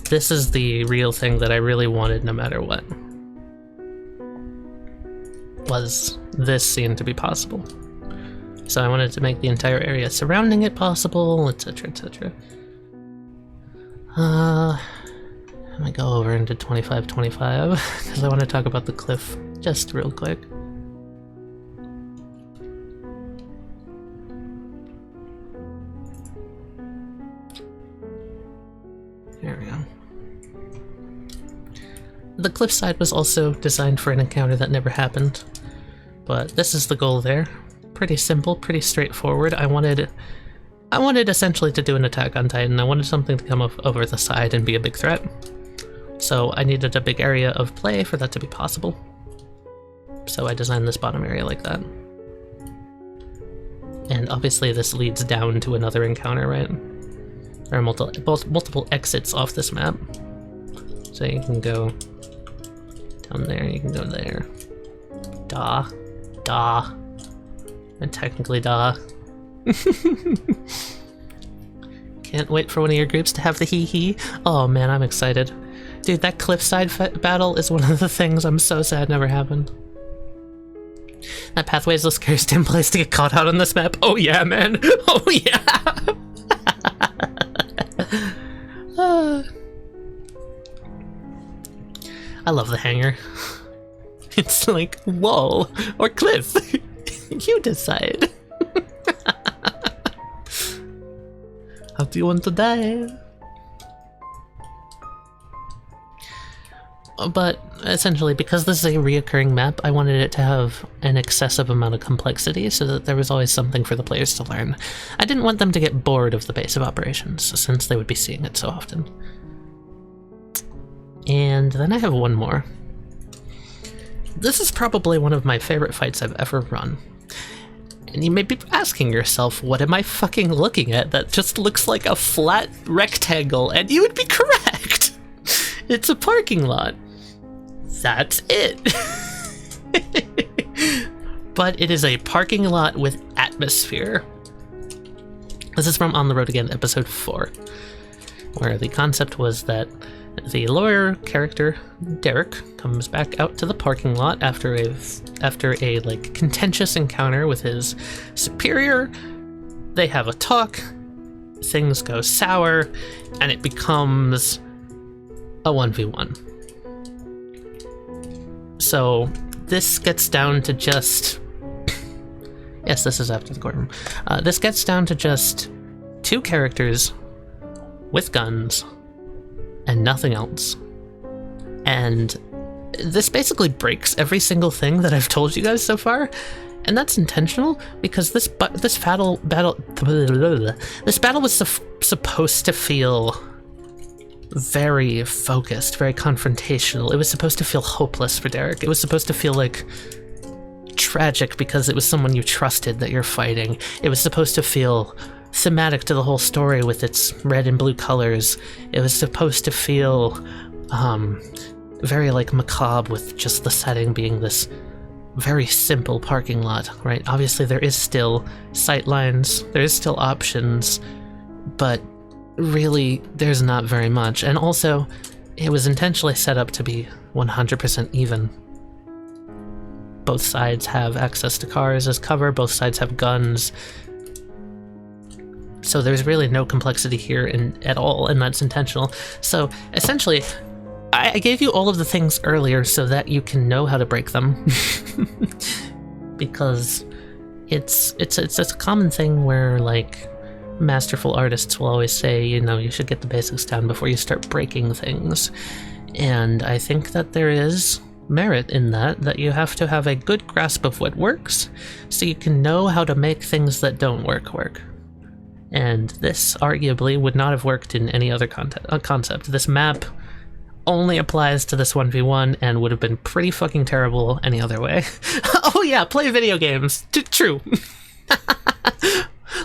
This is the real thing that I really wanted no matter what. Was this scene to be possible. So I wanted to make the entire area surrounding it possible, etc, etc. Let me go over into 2525, because I want to talk about the cliff just real quick. There we go. The cliffside was also designed for an encounter that never happened, but this is the goal there. Pretty simple, pretty straightforward. I wanted essentially to do an attack on Titan. I wanted something to come over the side and be a big threat. So I needed a big area of play for that to be possible. So I designed this bottom area like that. And obviously this leads down to another encounter, right? There are multiple exits off this map. So you can go down there, you can go there. Da. And technically da. Can't wait for one of your groups to have the hee-hee. Oh man, I'm excited. Dude, that cliffside battle is one of the things I'm so sad never happened. That pathway is the scariest damn place to get caught out on this map. Oh yeah, man. Oh yeah. I love the hangar. It's like wall or cliff. You decide. How do you want to die? But essentially, because this is a reoccurring map, I wanted it to have an excessive amount of complexity so that there was always something for the players to learn. I didn't want them to get bored of the base of operations, since they would be seeing it so often. And then I have one more. This is probably one of my favorite fights I've ever run. And you may be asking yourself, what am I fucking looking at? That just looks like a flat rectangle, and you would be correct! It's a parking lot. That's it. But it is a parking lot with atmosphere. This is from On the Road Again, episode 4, where the concept was that the lawyer character, Derek, comes back out to the parking lot after a like contentious encounter with his superior. They have a talk, things go sour, and it becomes a 1v1. So this gets down to just... Yes, this is after the courtroom. This gets down to just 2 characters with guns and nothing else. And this basically breaks every single thing that I've told you guys so far, and that's intentional because this battle was supposed to feel very focused, very confrontational. It was supposed to feel hopeless for Derek. It was supposed to feel like tragic because it was someone you trusted that you're fighting. It was supposed to feel thematic to the whole story with its red and blue colors. It was supposed to feel very like macabre with just the setting being this very simple parking lot, right? Obviously there is still sight lines, there is still options, but really there's not very much. And also it was intentionally set up to be 100% even. Both sides have access to cars as cover, both sides have guns. So there's really no complexity here at all, and that's intentional. So essentially, I gave you all of the things earlier so that you can know how to break them. Because it's a common thing where, like, masterful artists will always say, you know, you should get the basics down before you start breaking things. And I think that there is merit in that you have to have a good grasp of what works, so you can know how to make things that don't work. And this arguably would not have worked in any other concept. This map only applies to this 1v1 and would have been pretty fucking terrible any other way. Oh yeah, play video games. True.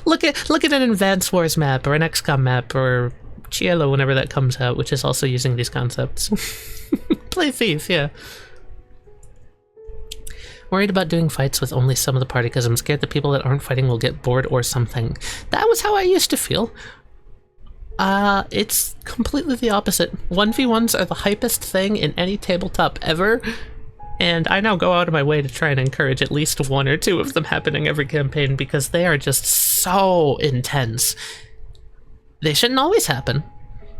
Look at an Advance Wars map or an XCOM map or Cielo whenever that comes out, which is also using these concepts. Play Thief, yeah. Worried about doing fights with only some of the party because I'm scared the people that aren't fighting will get bored or something. That was how I used to feel. It's completely the opposite. 1v1s are the hypest thing in any tabletop ever, and I now go out of my way to try and encourage at least 1 or 2 of them happening every campaign because they are just so intense. They shouldn't always happen,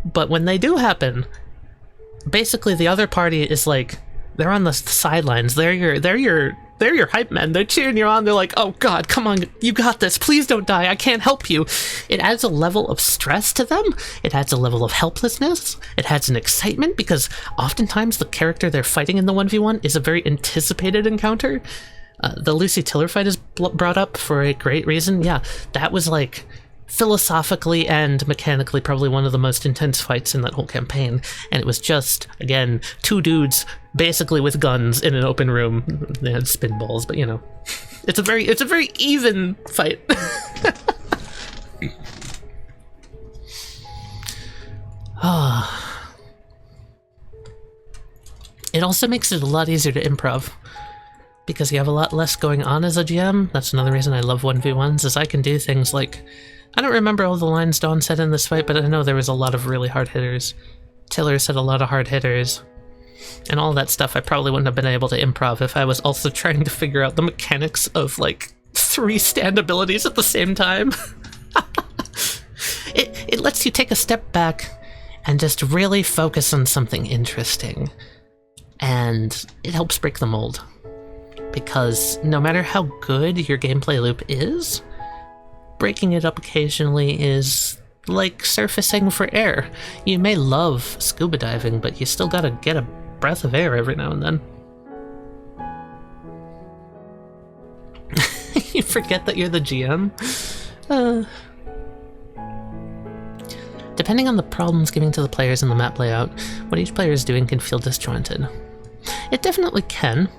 but when they do happen, basically the other party is like, they're on the sidelines. They're your hype men. They're cheering you on. They're like, oh god, come on, you got this. Please don't die. I can't help you. It adds a level of stress to them. It adds a level of helplessness. It adds an excitement because oftentimes the character they're fighting in the 1v1 is a very anticipated encounter. The Lucy Tiller fight is brought up for a great reason. Yeah, that was like philosophically and mechanically probably one of the most intense fights in that whole campaign, and it was just, again, 2 dudes basically with guns in an open room. They had spinballs, but you know, it's a very even fight. It also makes it a lot easier to improv because you have a lot less going on as a GM. That's another reason I love 1v1s, is I can do things like, I don't remember all the lines Dawn said in this fight, but I know there was a lot of really hard hitters. Tiller said a lot of hard hitters. And all that stuff I probably wouldn't have been able to improv if I was also trying to figure out the mechanics of, like, 3 stand abilities at the same time. It lets you take a step back and just really focus on something interesting. And it helps break the mold. Because no matter how good your gameplay loop is, breaking it up occasionally is like surfacing for air. You may love scuba diving, but you still gotta get a breath of air every now and then. You forget that you're the GM. Depending on the problems given to the players in the map layout, what each player is doing can feel disjointed. It definitely can.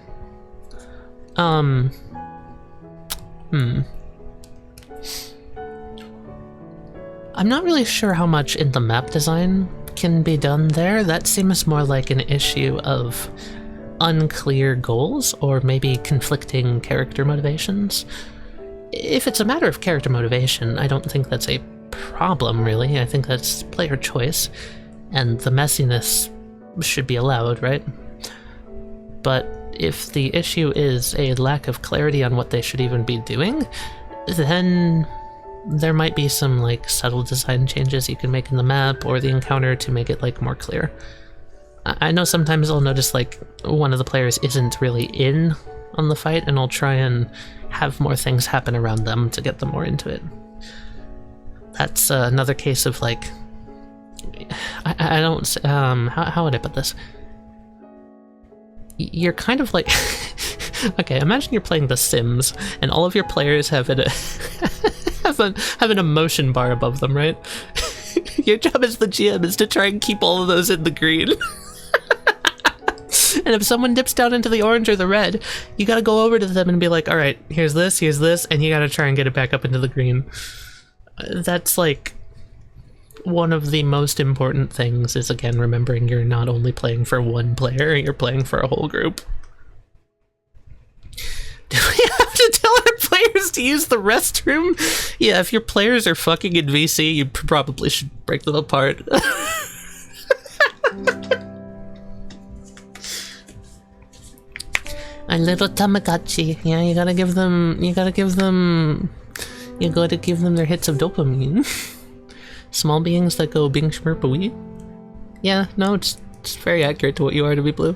I'm not really sure how much in the map design can be done there. That seems more like an issue of unclear goals or maybe conflicting character motivations. If it's a matter of character motivation, I don't think that's a problem, really. I think that's player choice, and the messiness should be allowed, right? But if the issue is a lack of clarity on what they should even be doing, then there might be some like subtle design changes you can make in the map or the encounter to make it like more clear. I know sometimes I'll notice like one of the players isn't really in on the fight, and I'll try and have more things happen around them to get them more into it. That's another case of like, I don't, how would I put this? You're kind of like, okay, imagine you're playing The Sims and all of your players have have an emotion bar above them, right? Your job as the GM is to try and keep all of those in the green. And if someone dips down into the orange or the red, you gotta go over to them and be like, alright, here's this, and you gotta try and get it back up into the green. That's like one of the most important things, is again remembering you're not only playing for one player, you're playing for a whole group. Do we have to tell our players to use the restroom? Yeah, if your players are fucking in VC, you probably should break them apart. A little Tamagotchi. Yeah, you gotta give them their hits of dopamine. Small beings that go bing shmurpawee. Yeah, no, it's very accurate to what you are, to be blue.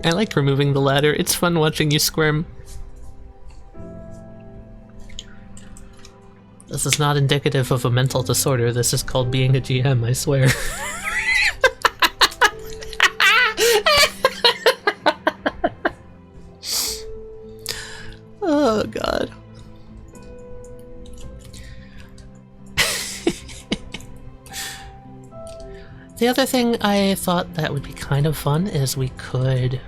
I like removing the ladder. It's fun watching you squirm. This is not indicative of a mental disorder. This is called being a GM, I swear. Oh, God. The other thing I thought that would be kind of fun is we could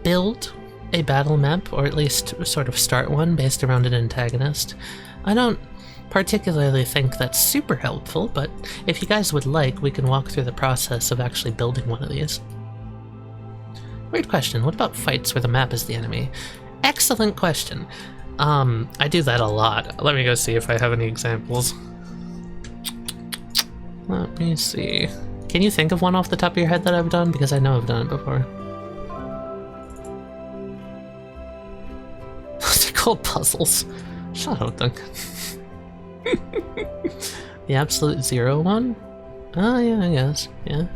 build a battle map, or at least sort of start one based around an antagonist. I don't particularly think that's super helpful, but if you guys would like, we can walk through the process of actually building one of these. Weird question, what about fights where the map is the enemy? Excellent question. I do that a lot. Let me go see if I have any examples. Let me see. Can you think of one off the top of your head that I've done? Because I know I've done it before. Those are called puzzles. Shut up, Duncan. The absolute zero one? Oh, yeah, I guess. Yeah.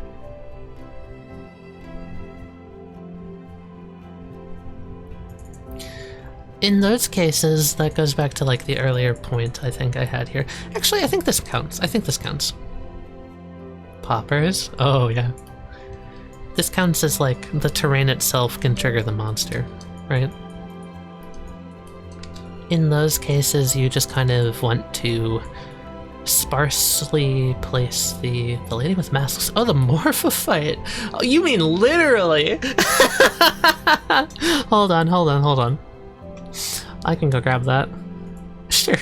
In those cases, that goes back to like the earlier point I think I had here. Actually, I think this counts. I think this counts. Poppers? Oh, yeah. This counts as like the terrain itself can trigger the monster, right? In those cases, you just kind of want to sparsely place the lady with masks. Oh, the Morpha fight! Oh, you mean literally! Hold on. I can go grab that. Sure,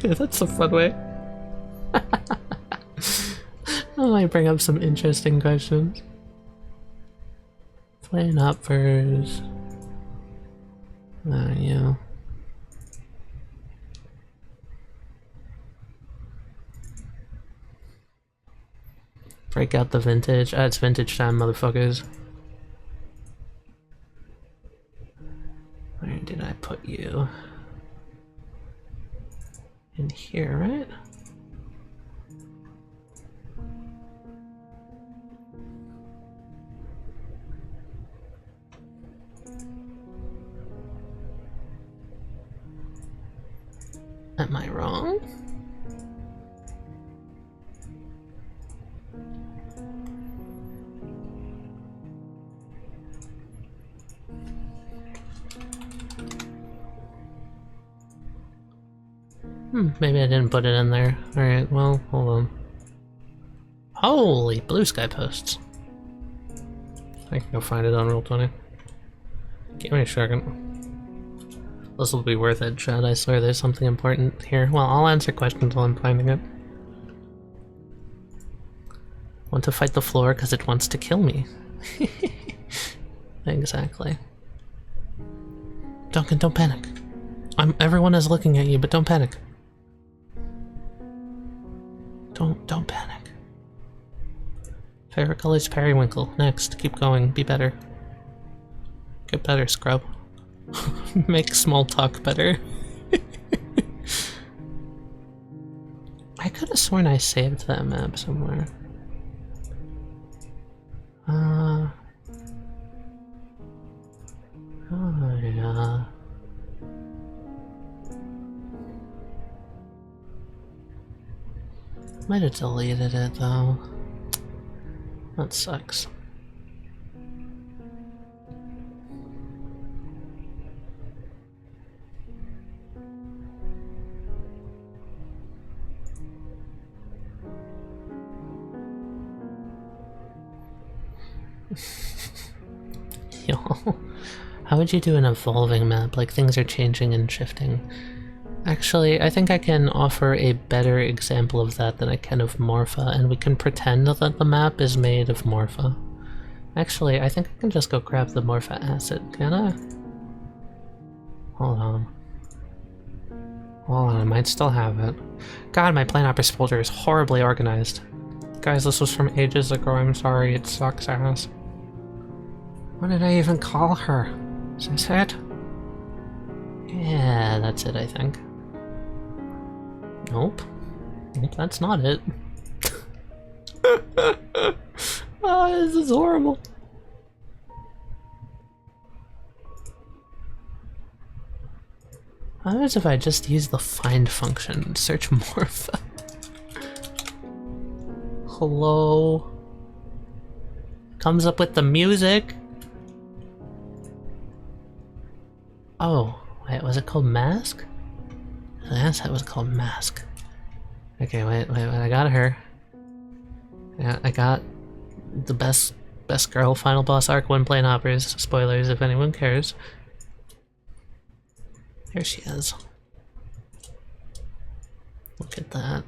that's a fun way. I might bring up some interesting questions. Flame uppers. Yeah. Break out the vintage. It's vintage time, motherfuckers. Where did I put you? In here, right? Am I wrong? Maybe I didn't put it in there. Alright, well, hold on. Holy blue sky posts. I can go find it on Roll20. Give me a second. This will be worth it, Chad. I swear there's something important here. Well, I'll answer questions while I'm finding it. Want to fight the floor because it wants to kill me. Exactly. Duncan, don't panic. Everyone is looking at you, but don't panic. Don't panic. Favorite color's periwinkle. Next, keep going. Be better. Get better, scrub. Make small talk better. I could have sworn I saved that map somewhere. Oh yeah. Might have deleted it though. That sucks. Y'all, how would you do an evolving map? Like things are changing and shifting. Actually, I think I can offer a better example of that than I can of Morpha, and we can pretend that the map is made of Morpha. Actually, I think I can just go grab the Morpha asset, can I? Hold on. Hold on, I might still have it. God, my Planhoppers folder is horribly organized. Guys, this was from ages ago, I'm sorry, it sucks ass. What did I even call her? Is this it? Yeah, that's it, I think. Nope. Nope, that's not it. Oh, this is horrible. How about if I just use the find function and search Morpha? Hello? Comes up with the music. Oh, wait, was it called Mask? Yes, that was called Mask. Okay, wait, I got her. Yeah, I got the best girl final boss arc one Planhoppers. Spoilers if anyone cares. Here she is. Look at that.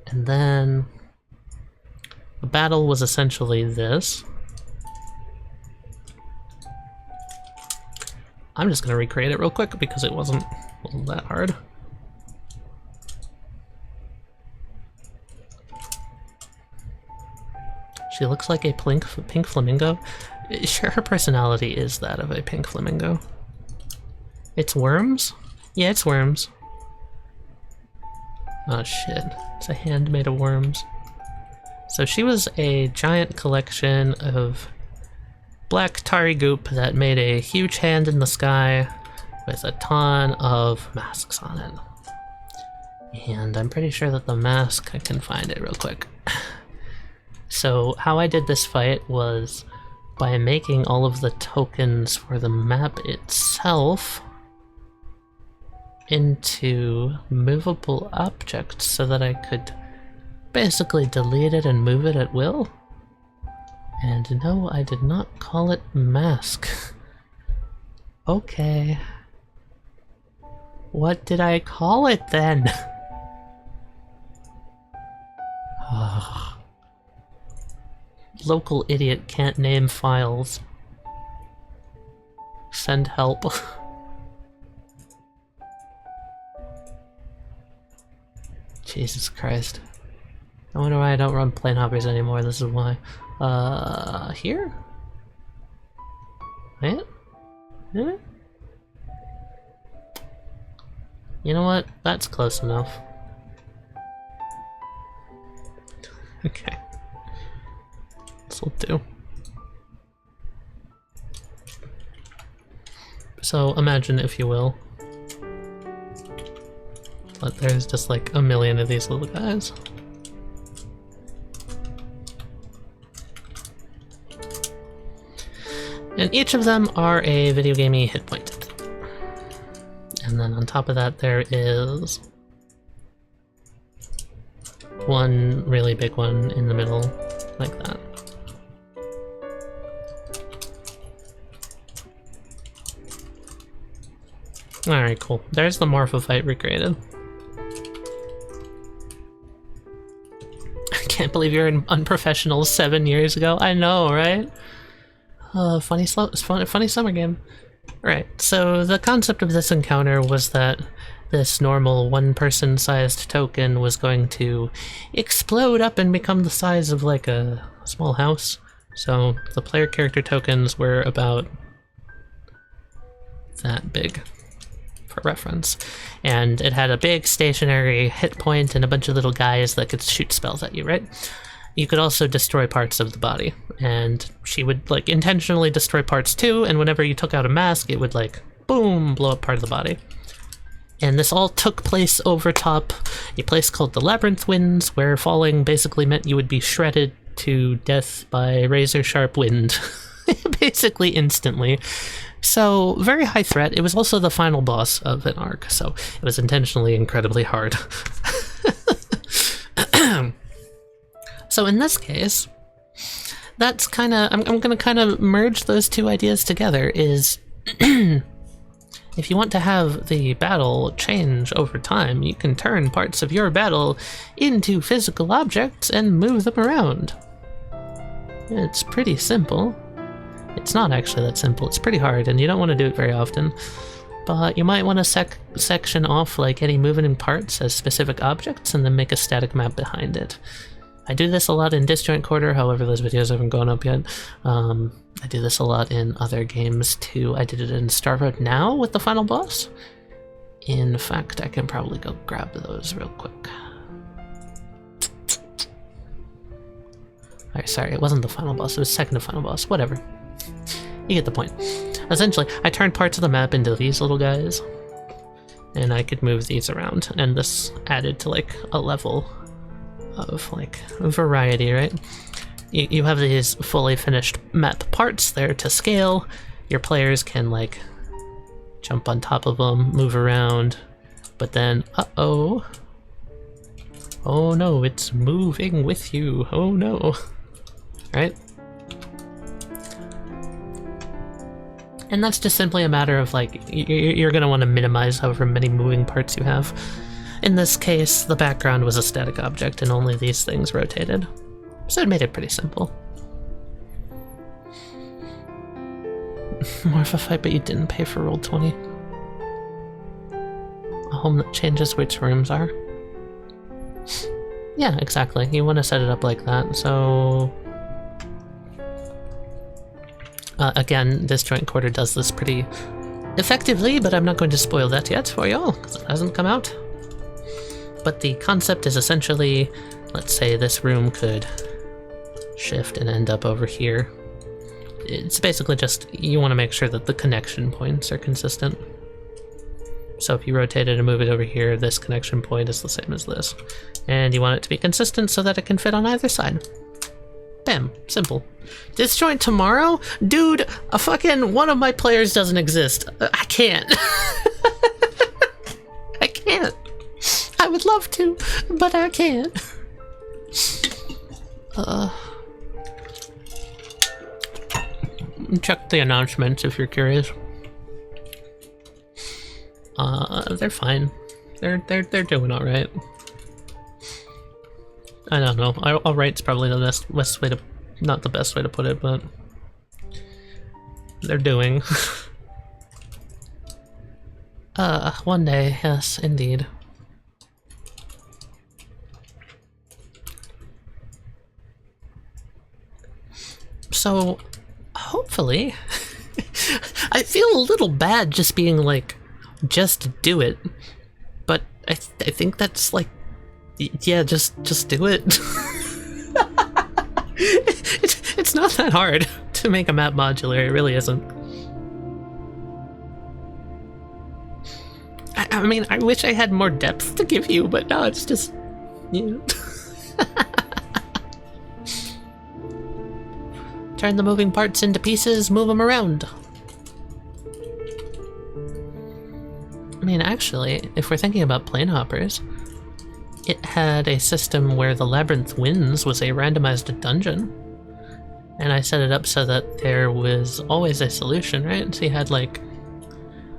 And then the battle was essentially this. I'm just gonna recreate it real quick because it wasn't that hard. She looks like a pink flamingo. Sure, her personality is that of a pink flamingo. It's worms? Yeah, it's worms. Oh shit, it's a hand made of worms. So she was a giant collection of black tarry goop that made a huge hand in the sky with a ton of masks on it. And I'm pretty sure that the mask, I can find it real quick. So how I did this fight was by making all of the tokens for the map itself into movable objects so that I could basically delete it and move it at will. And no, I did not call it mask. Okay. What did I call it then? Local idiot can't name files. Send help. Jesus Christ. I wonder why I don't run Planhoppers anymore, this is why. Here? Wait? Yeah? You know what? That's close enough. Okay. This'll do. So imagine, if you will, that there's just like a million of these little guys. And each of them are a video gamey hit point. And then on top of that there is one really big one in the middle, like that. Alright, cool. There's the Morphophyte recreated. I can't believe you're an unprofessional 7 years ago. I know, right? Funny summer game. Right, so the concept of this encounter was that this normal one-person sized token was going to explode up and become the size of like a small house. So the player character tokens were about that big, for reference. And it had a big stationary hit point and a bunch of little guys that could shoot spells at you, right? You could also destroy parts of the body, and she would like intentionally destroy parts too, and whenever you took out a mask, it would like, boom, blow up part of the body. And this all took place over top a place called the Labyrinth Winds, where falling basically meant you would be shredded to death by razor-sharp wind, basically instantly. So, very high threat. It was also the final boss of an arc, so it was intentionally incredibly hard. So in this case, that's kind of, I'm going to kind of merge those two ideas together, is if you want to have the battle change over time, you can turn parts of your battle into physical objects and move them around. It's pretty simple. It's not actually that simple, it's pretty hard, and you don't want to do it very often. But you might want to section off like any moving parts as specific objects and then make a static map behind it. I do this a lot in Disjoint Quarter, however those videos haven't gone up yet. I do this a lot in other games too. I did it in Star Road Now with the final boss. In fact, I can probably go grab those real quick. Alright, sorry, it wasn't the final boss, it was second to final boss, whatever. You get the point. Essentially, I turned parts of the map into these little guys, and I could move these around, and this added to like a level of like variety, right? You have these fully finished map parts there to scale. Your players can like jump on top of them, move around, but then oh no, it's moving with you. Oh no, right? And that's just simply a matter of like, you're gonna want to minimize however many moving parts you have. In this case, the background was a static object and only these things rotated. So it made it pretty simple. Morphophyte, but you didn't pay for Roll20. A home that changes which rooms are. Yeah, exactly. You want to set it up like that, so... again, Disjoint Quarter does this pretty effectively, but I'm not going to spoil that yet for y'all, because it hasn't come out. But the concept is essentially, let's say this room could shift and end up over here. It's basically just, you want to make sure that the connection points are consistent. So if you rotate it and move it over here, this connection point is the same as this. And you want it to be consistent so that it can fit on either side. Bam, simple. Disjoint tomorrow? Dude, a fucking one of my players doesn't exist. I can't. I can't. I would love to, but I can't. Check the announcements if you're curious. They're fine. They're doing all right. I don't know. All right's probably the best way to, not the best way to put it, but they're doing. One day, yes, indeed. So, hopefully, I feel a little bad just being like, just do it, but I think that's like, yeah, just do it. It's not that hard to make a map modular, it really isn't. I mean, I wish I had more depth to give you, but no, it's just, you know. Turn the moving parts into pieces, move them around. I mean, actually, if we're thinking about plane hoppers, it had a system where the Labyrinth Winds was a randomized dungeon. And I set it up so that there was always a solution, right? So you had like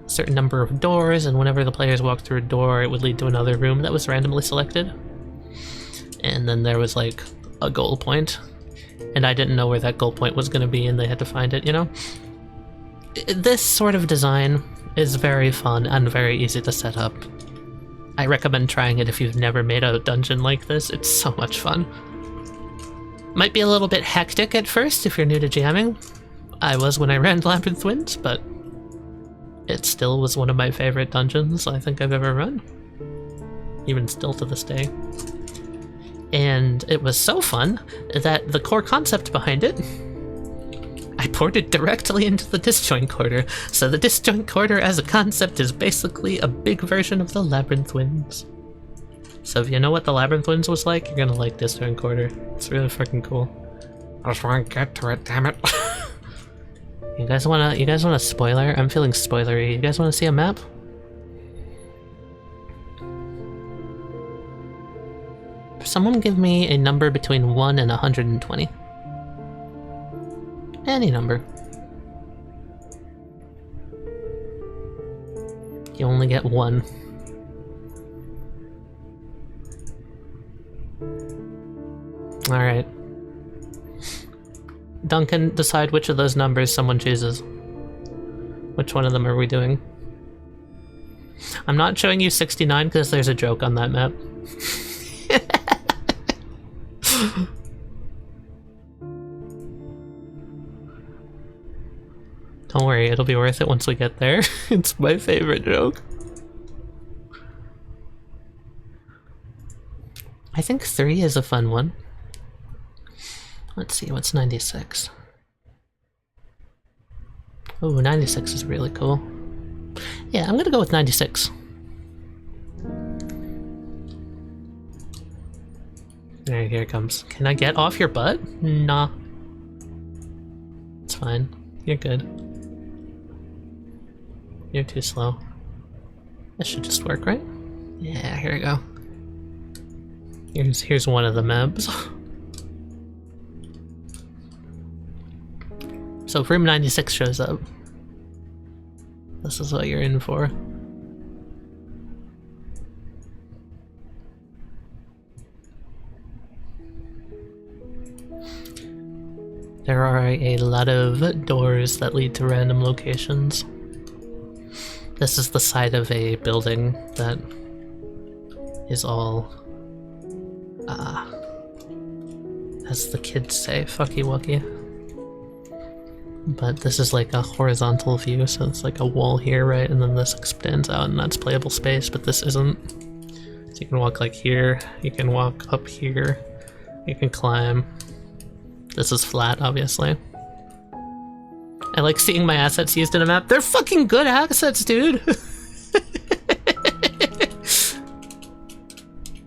certain number of doors, and whenever the players walked through a door, it would lead to another room that was randomly selected. And then there was like a goal point, and I didn't know where that goal point was going to be, and they had to find it, you know? This sort of design is very fun and very easy to set up. I recommend trying it if you've never made a dungeon like this. It's so much fun. Might be a little bit hectic at first if you're new to jamming. I was when I ran Labyrinth Winds, but it still was one of my favorite dungeons I think I've ever run. Even still to this day. And it was so fun that the core concept behind it, I ported directly into the disjoint quarter. So the disjoint quarter as a concept is basically a big version of the Labyrinth Winds. So if you know what the Labyrinth Winds was like, you're gonna like disjoint quarter. It's really freaking cool. I just want to get to it, damn it. You guys want a spoiler? I'm feeling spoilery. You guys want to see a map? Someone give me a number between 1 and 120. Any number. You only get one. Alright. Duncan, decide which of those numbers someone chooses. Which one of them are we doing? I'm not showing you 69 because there's a joke on that map. Don't worry, it'll be worth it once we get there. It's my favorite joke. I think 3 is a fun one. Let's see, what's 96? Oh, 96 is really cool. Yeah, I'm gonna go with 96. Alright, here it comes. Can I get off your butt? Nah. It's fine. You're good. You're too slow. This should just work, right? Yeah, here we go. Here's one of the maps. So if room 96 shows up, this is what you're in for. There are a lot of doors that lead to random locations. This is the side of a building that is all, as the kids say, fucky wucky. But this is like a horizontal view, so it's like a wall here, right? And then this extends out and that's playable space, but this isn't. So you can walk like here, you can walk up here, you can climb. This is flat, obviously. I like seeing my assets used in a map. They're fucking good assets, dude!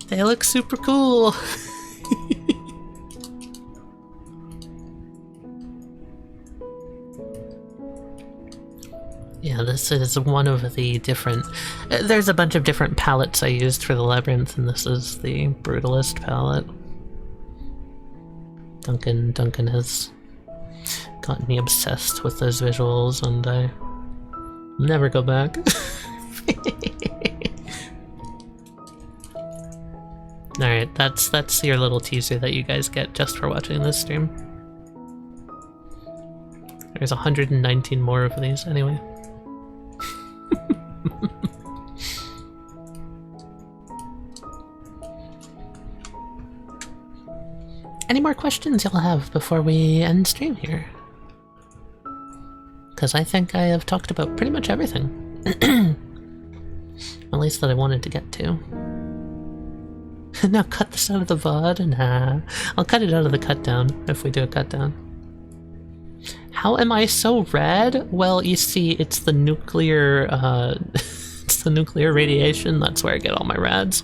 They look super cool. Yeah, this is one of the different... there's a bunch of different palettes I used for the Labyrinth, and this is the Brutalist palette. Duncan has gotten me obsessed with those visuals, and I never go back. Alright, that's your little teaser that you guys get just for watching this stream. There's 119 more of these anyway. Any more questions y'all have before we end stream here? Because I think I have talked about pretty much everything. At least that I wanted to get to. Now cut this out of the VOD? Nah. I'll cut it out of the cut down if we do a cut down. How am I so rad? Well, you see, it's the nuclear, it's the nuclear radiation. That's where I get all my rads.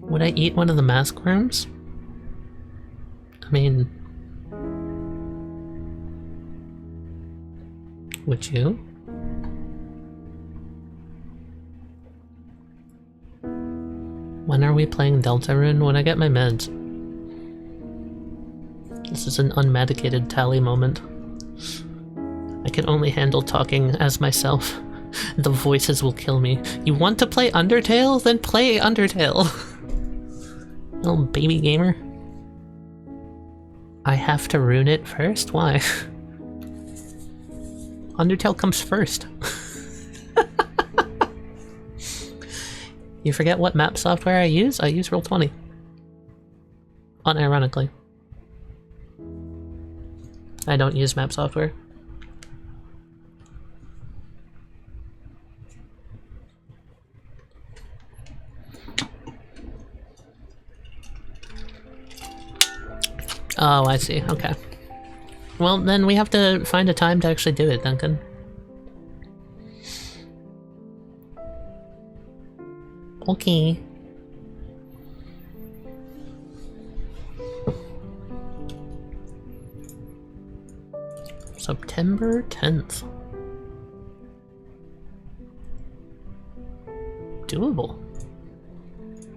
Would I eat one of the mask worms? I mean... would you? When are we playing Deltarune? When I get my meds. This is an unmedicated tally moment. I can only handle talking as myself. The voices will kill me. You want to play Undertale? Then play Undertale. Little baby gamer. I have to ruin it first? Why? Undertale comes first. You forget what map software I use? I use Roll20. Unironically. I don't use map software. Oh, I see. Okay. Well, then we have to find a time to actually do it, Duncan. Okay. September 10th. Doable.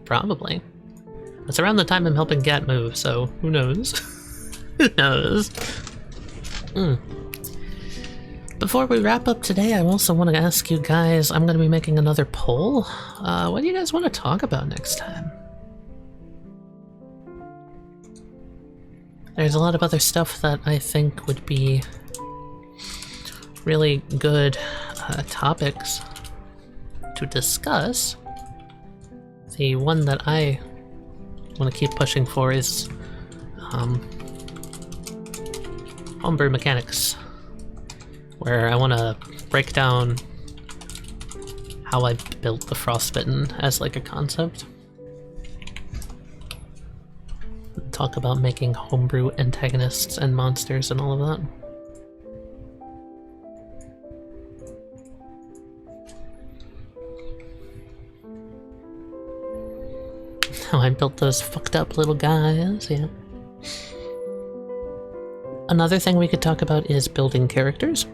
Probably. It's around the time I'm helping Gat move, so who knows? Who knows? Before we wrap up today, I also want to ask you guys, I'm going to be making another poll. What do you guys want to talk about next time? There's a lot of other stuff that I think would be really good topics to discuss. The one that I want to keep pushing for is homebrew mechanics, where I want to break down how I built the Frostbitten as like a concept. Talk about making homebrew antagonists and monsters and all of that. How I built those fucked up little guys, yeah. Another thing we could talk about is building characters.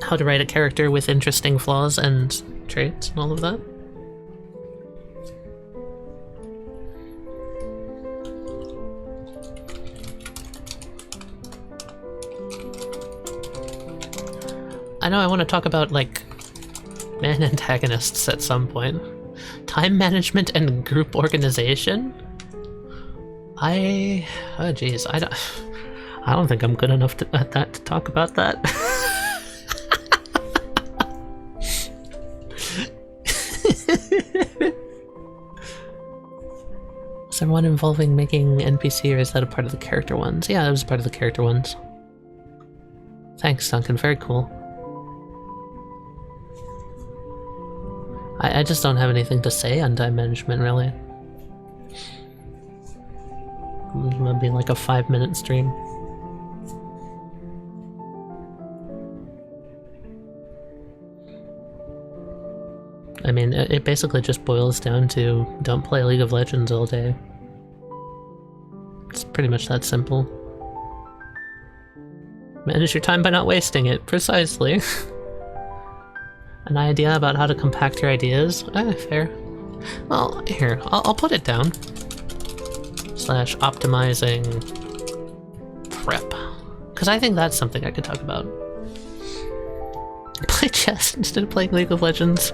How to write a character with interesting flaws and traits and all of that. I know I want to talk about, like, man antagonists at some point. Time management and group organization? Oh jeez, I don't think I'm good enough at that to talk about that. Is there one involving making NPC, or is that a part of the character ones? Yeah, that was part of the character ones. Thanks, Duncan, very cool. I just don't have anything to say on time management, really. It's gonna be like a 5-minute stream. I mean, it basically just boils down to don't play League of Legends all day. It's pretty much that simple. Manage your time by not wasting it, precisely. An idea about how to compact your ideas? Fair. Well, here, I'll put it down. / optimizing prep. Because I think that's something I could talk about. Play chess instead of playing League of Legends.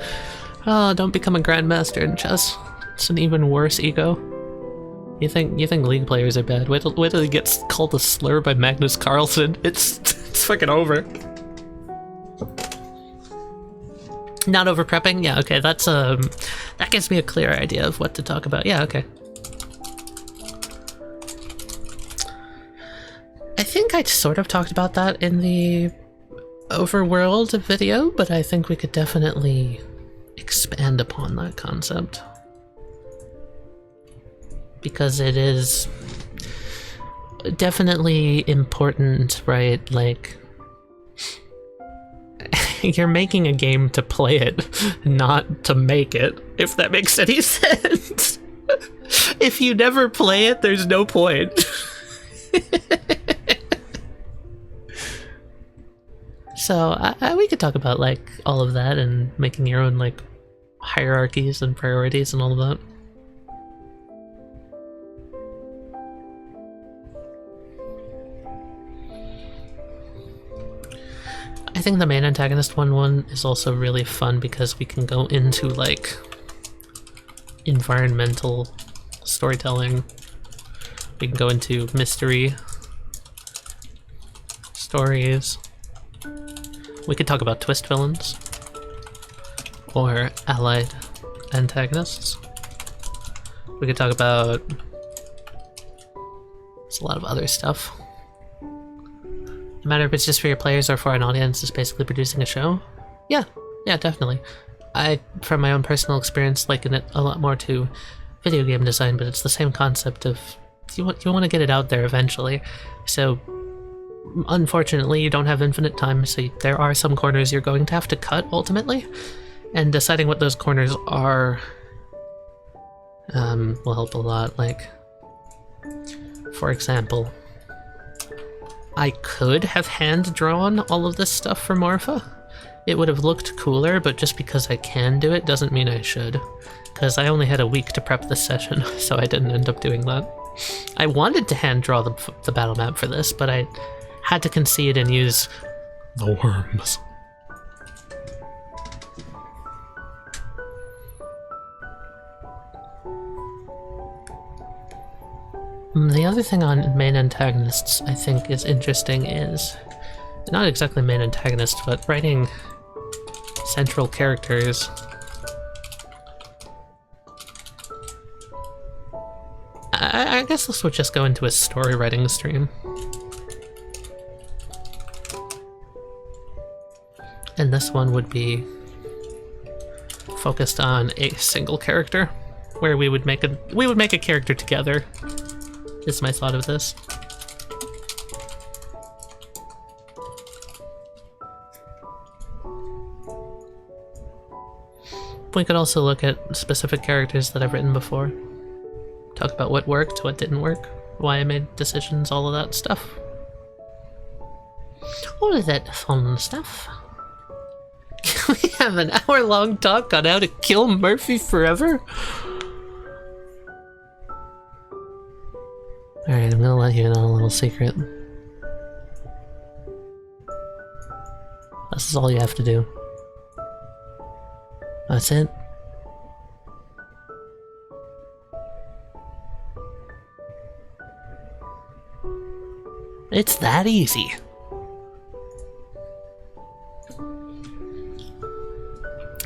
Oh, don't become a grandmaster in chess. It's an even worse ego. You think League players are bad? Wait till he gets called a slur by Magnus Carlsen. It's fucking over. Not over prepping? Yeah, okay, that's that gives me a clear idea of what to talk about. Yeah, okay. I think I sort of talked about that in the overworld video, but I think we could definitely expand upon that concept. Because it is definitely important, right? Like, you're making a game to play it, not to make it, if that makes any sense. If you never play it, there's no point. So we could talk about like all of that and making your own like hierarchies and priorities and all of that. think the main antagonist one is also really fun because we can go into like environmental storytelling. We can go into mystery stories. We could talk about twist villains or allied antagonists. We could talk about there's a lot of other stuff. No matter if it's just for your players or for an audience just basically producing a show. Yeah, definitely. I, from my own personal experience, liken it a lot more to video game design, but it's the same concept of you want to get it out there eventually. So unfortunately, you don't have infinite time, so there are some corners you're going to have to cut ultimately, and deciding what those corners are will help a lot. Like, for example, I could have hand-drawn all of this stuff for Morpha. It would have looked cooler, but just because I can do it doesn't mean I should. Because I only had a week to prep this session, so I didn't end up doing that. I wanted to hand-draw the battle map for this, but I had to concede and use the worms. The other thing on main antagonists I think is interesting is, not exactly main antagonists, but writing central characters. I guess this would just go into a story writing stream. And this one would be focused on a single character, where we would make a character together. Is my thought of this. We could also look at specific characters that I've written before. Talk about what worked, what didn't work, why I made decisions, all of that stuff. All of that fun stuff. Can we have an hour-long talk on how to kill Murphy forever? Alright, I'm gonna let you in on a little secret. This is all you have to do. That's it. It's that easy.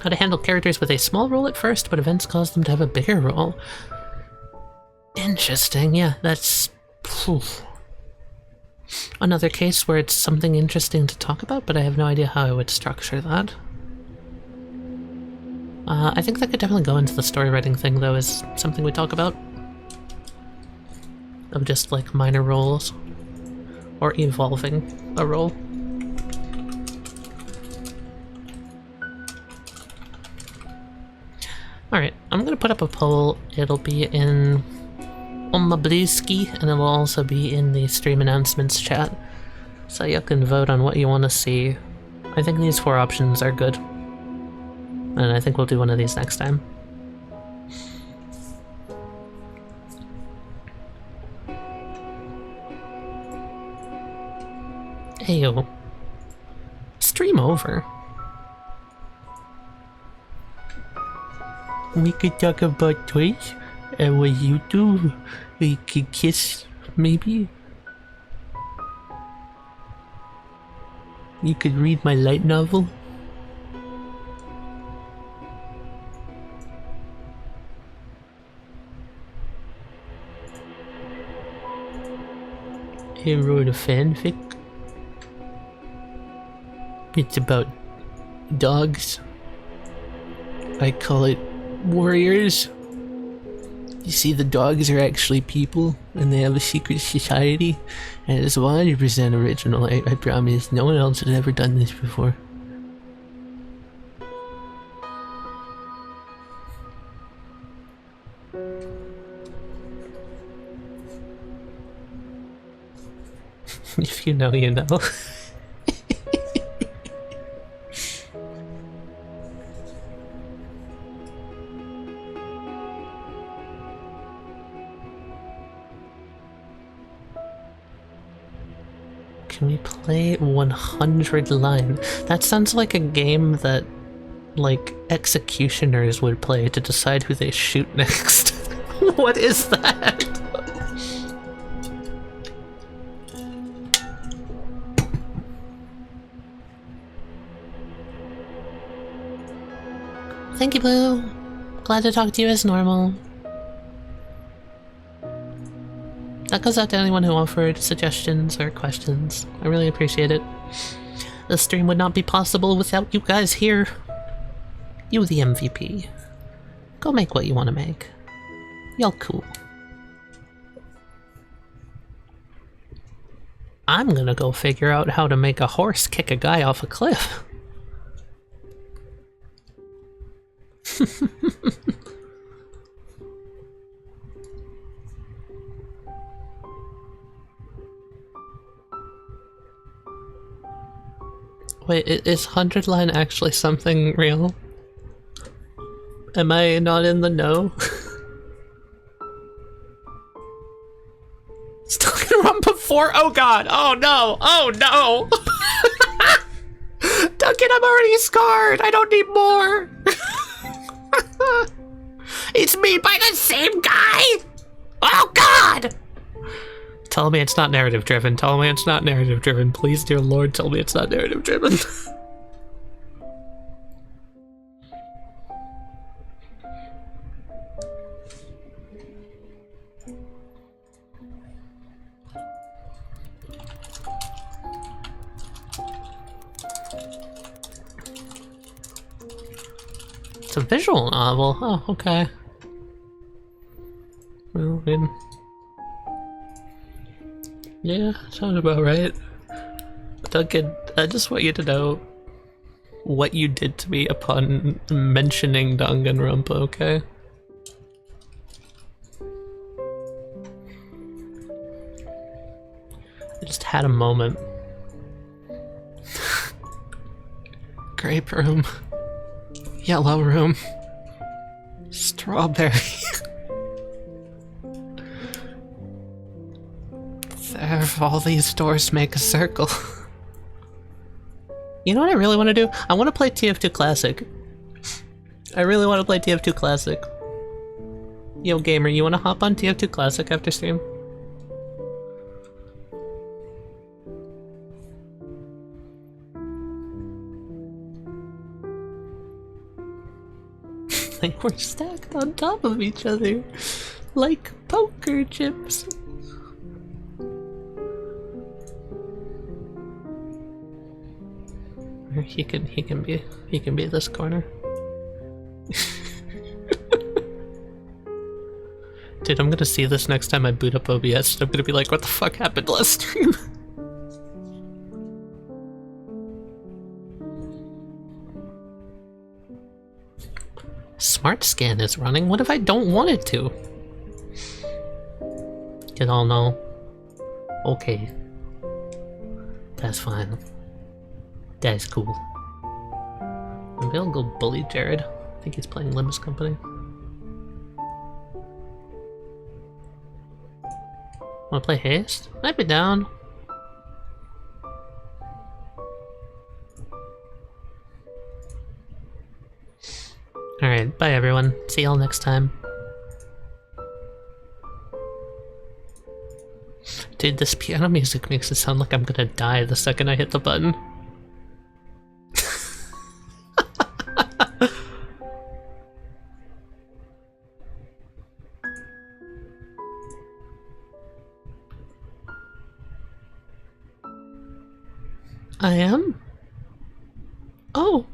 How to handle characters with a small role at first, but events cause them to have a bigger role. Interesting, yeah, that's... another case where it's something interesting to talk about, but I have no idea how I would structure that. I think that could definitely go into the story writing thing, though, as something we talk about. Of just, like, minor roles. Or evolving a role. Alright, I'm gonna put up a poll. It'll be in on my Blueski, and it'll also be in the stream announcements chat. So you can vote on what you want to see. I think these 4 options are good. And I think we'll do one of these next time. Heyo. Stream over. We could talk about toys and what you do. We could kiss, maybe. You could read my light novel. I wrote a fanfic. It's about dogs. I call it warriors. You see, the dogs are actually people, and they have a secret society, and it's 100% original, I promise. No one else has ever done this before. If you know, you know. Can we play 100 line? That sounds like a game that, like, executioners would play to decide who they shoot next. What is that? Thank you, Blue. Glad to talk to you as normal. That goes out to anyone who offered suggestions or questions. I really appreciate it. The stream would not be possible without you guys here. You the MVP. Go make what you want to make. Y'all cool. I'm gonna go figure out how to make a horse kick a guy off a cliff. Wait, is 100 line actually something real? Am I not in the know? Still gonna run before? Oh god! Oh no! Oh no! Duncan, I'm already scarred! I don't need more! It's me by the same guy! Oh god! Tell me it's not narrative driven. Tell me it's not narrative driven. Please, dear Lord, tell me it's not narrative driven. It's a visual novel. Oh, okay. Well, then. Yeah, sounds about right. Duncan, I just want you to know what you did to me upon mentioning Danganronpa, okay? I just had a moment. Grape room. Yellow room. Strawberry. There, all these doors make a circle. You know what I really want to do? I want to play TF2 Classic. I really want to play TF2 Classic. Yo, gamer, you want to hop on TF2 Classic after stream? They were stacked on top of each other, like poker chips. He can be this corner. Dude, I'm gonna see this next time I boot up OBS. I'm gonna be like, what the fuck happened last stream? Smart scan is running. What if I don't want it to? You don't know. Okay. That's fine. That's cool. Maybe I'll go bully Jared. I think he's playing Limbs Company. Wanna play Haste? I'd be down. Alright, bye everyone. See y'all next time. Dude, this piano music makes it sound like I'm gonna die the second I hit the button. I am? Oh!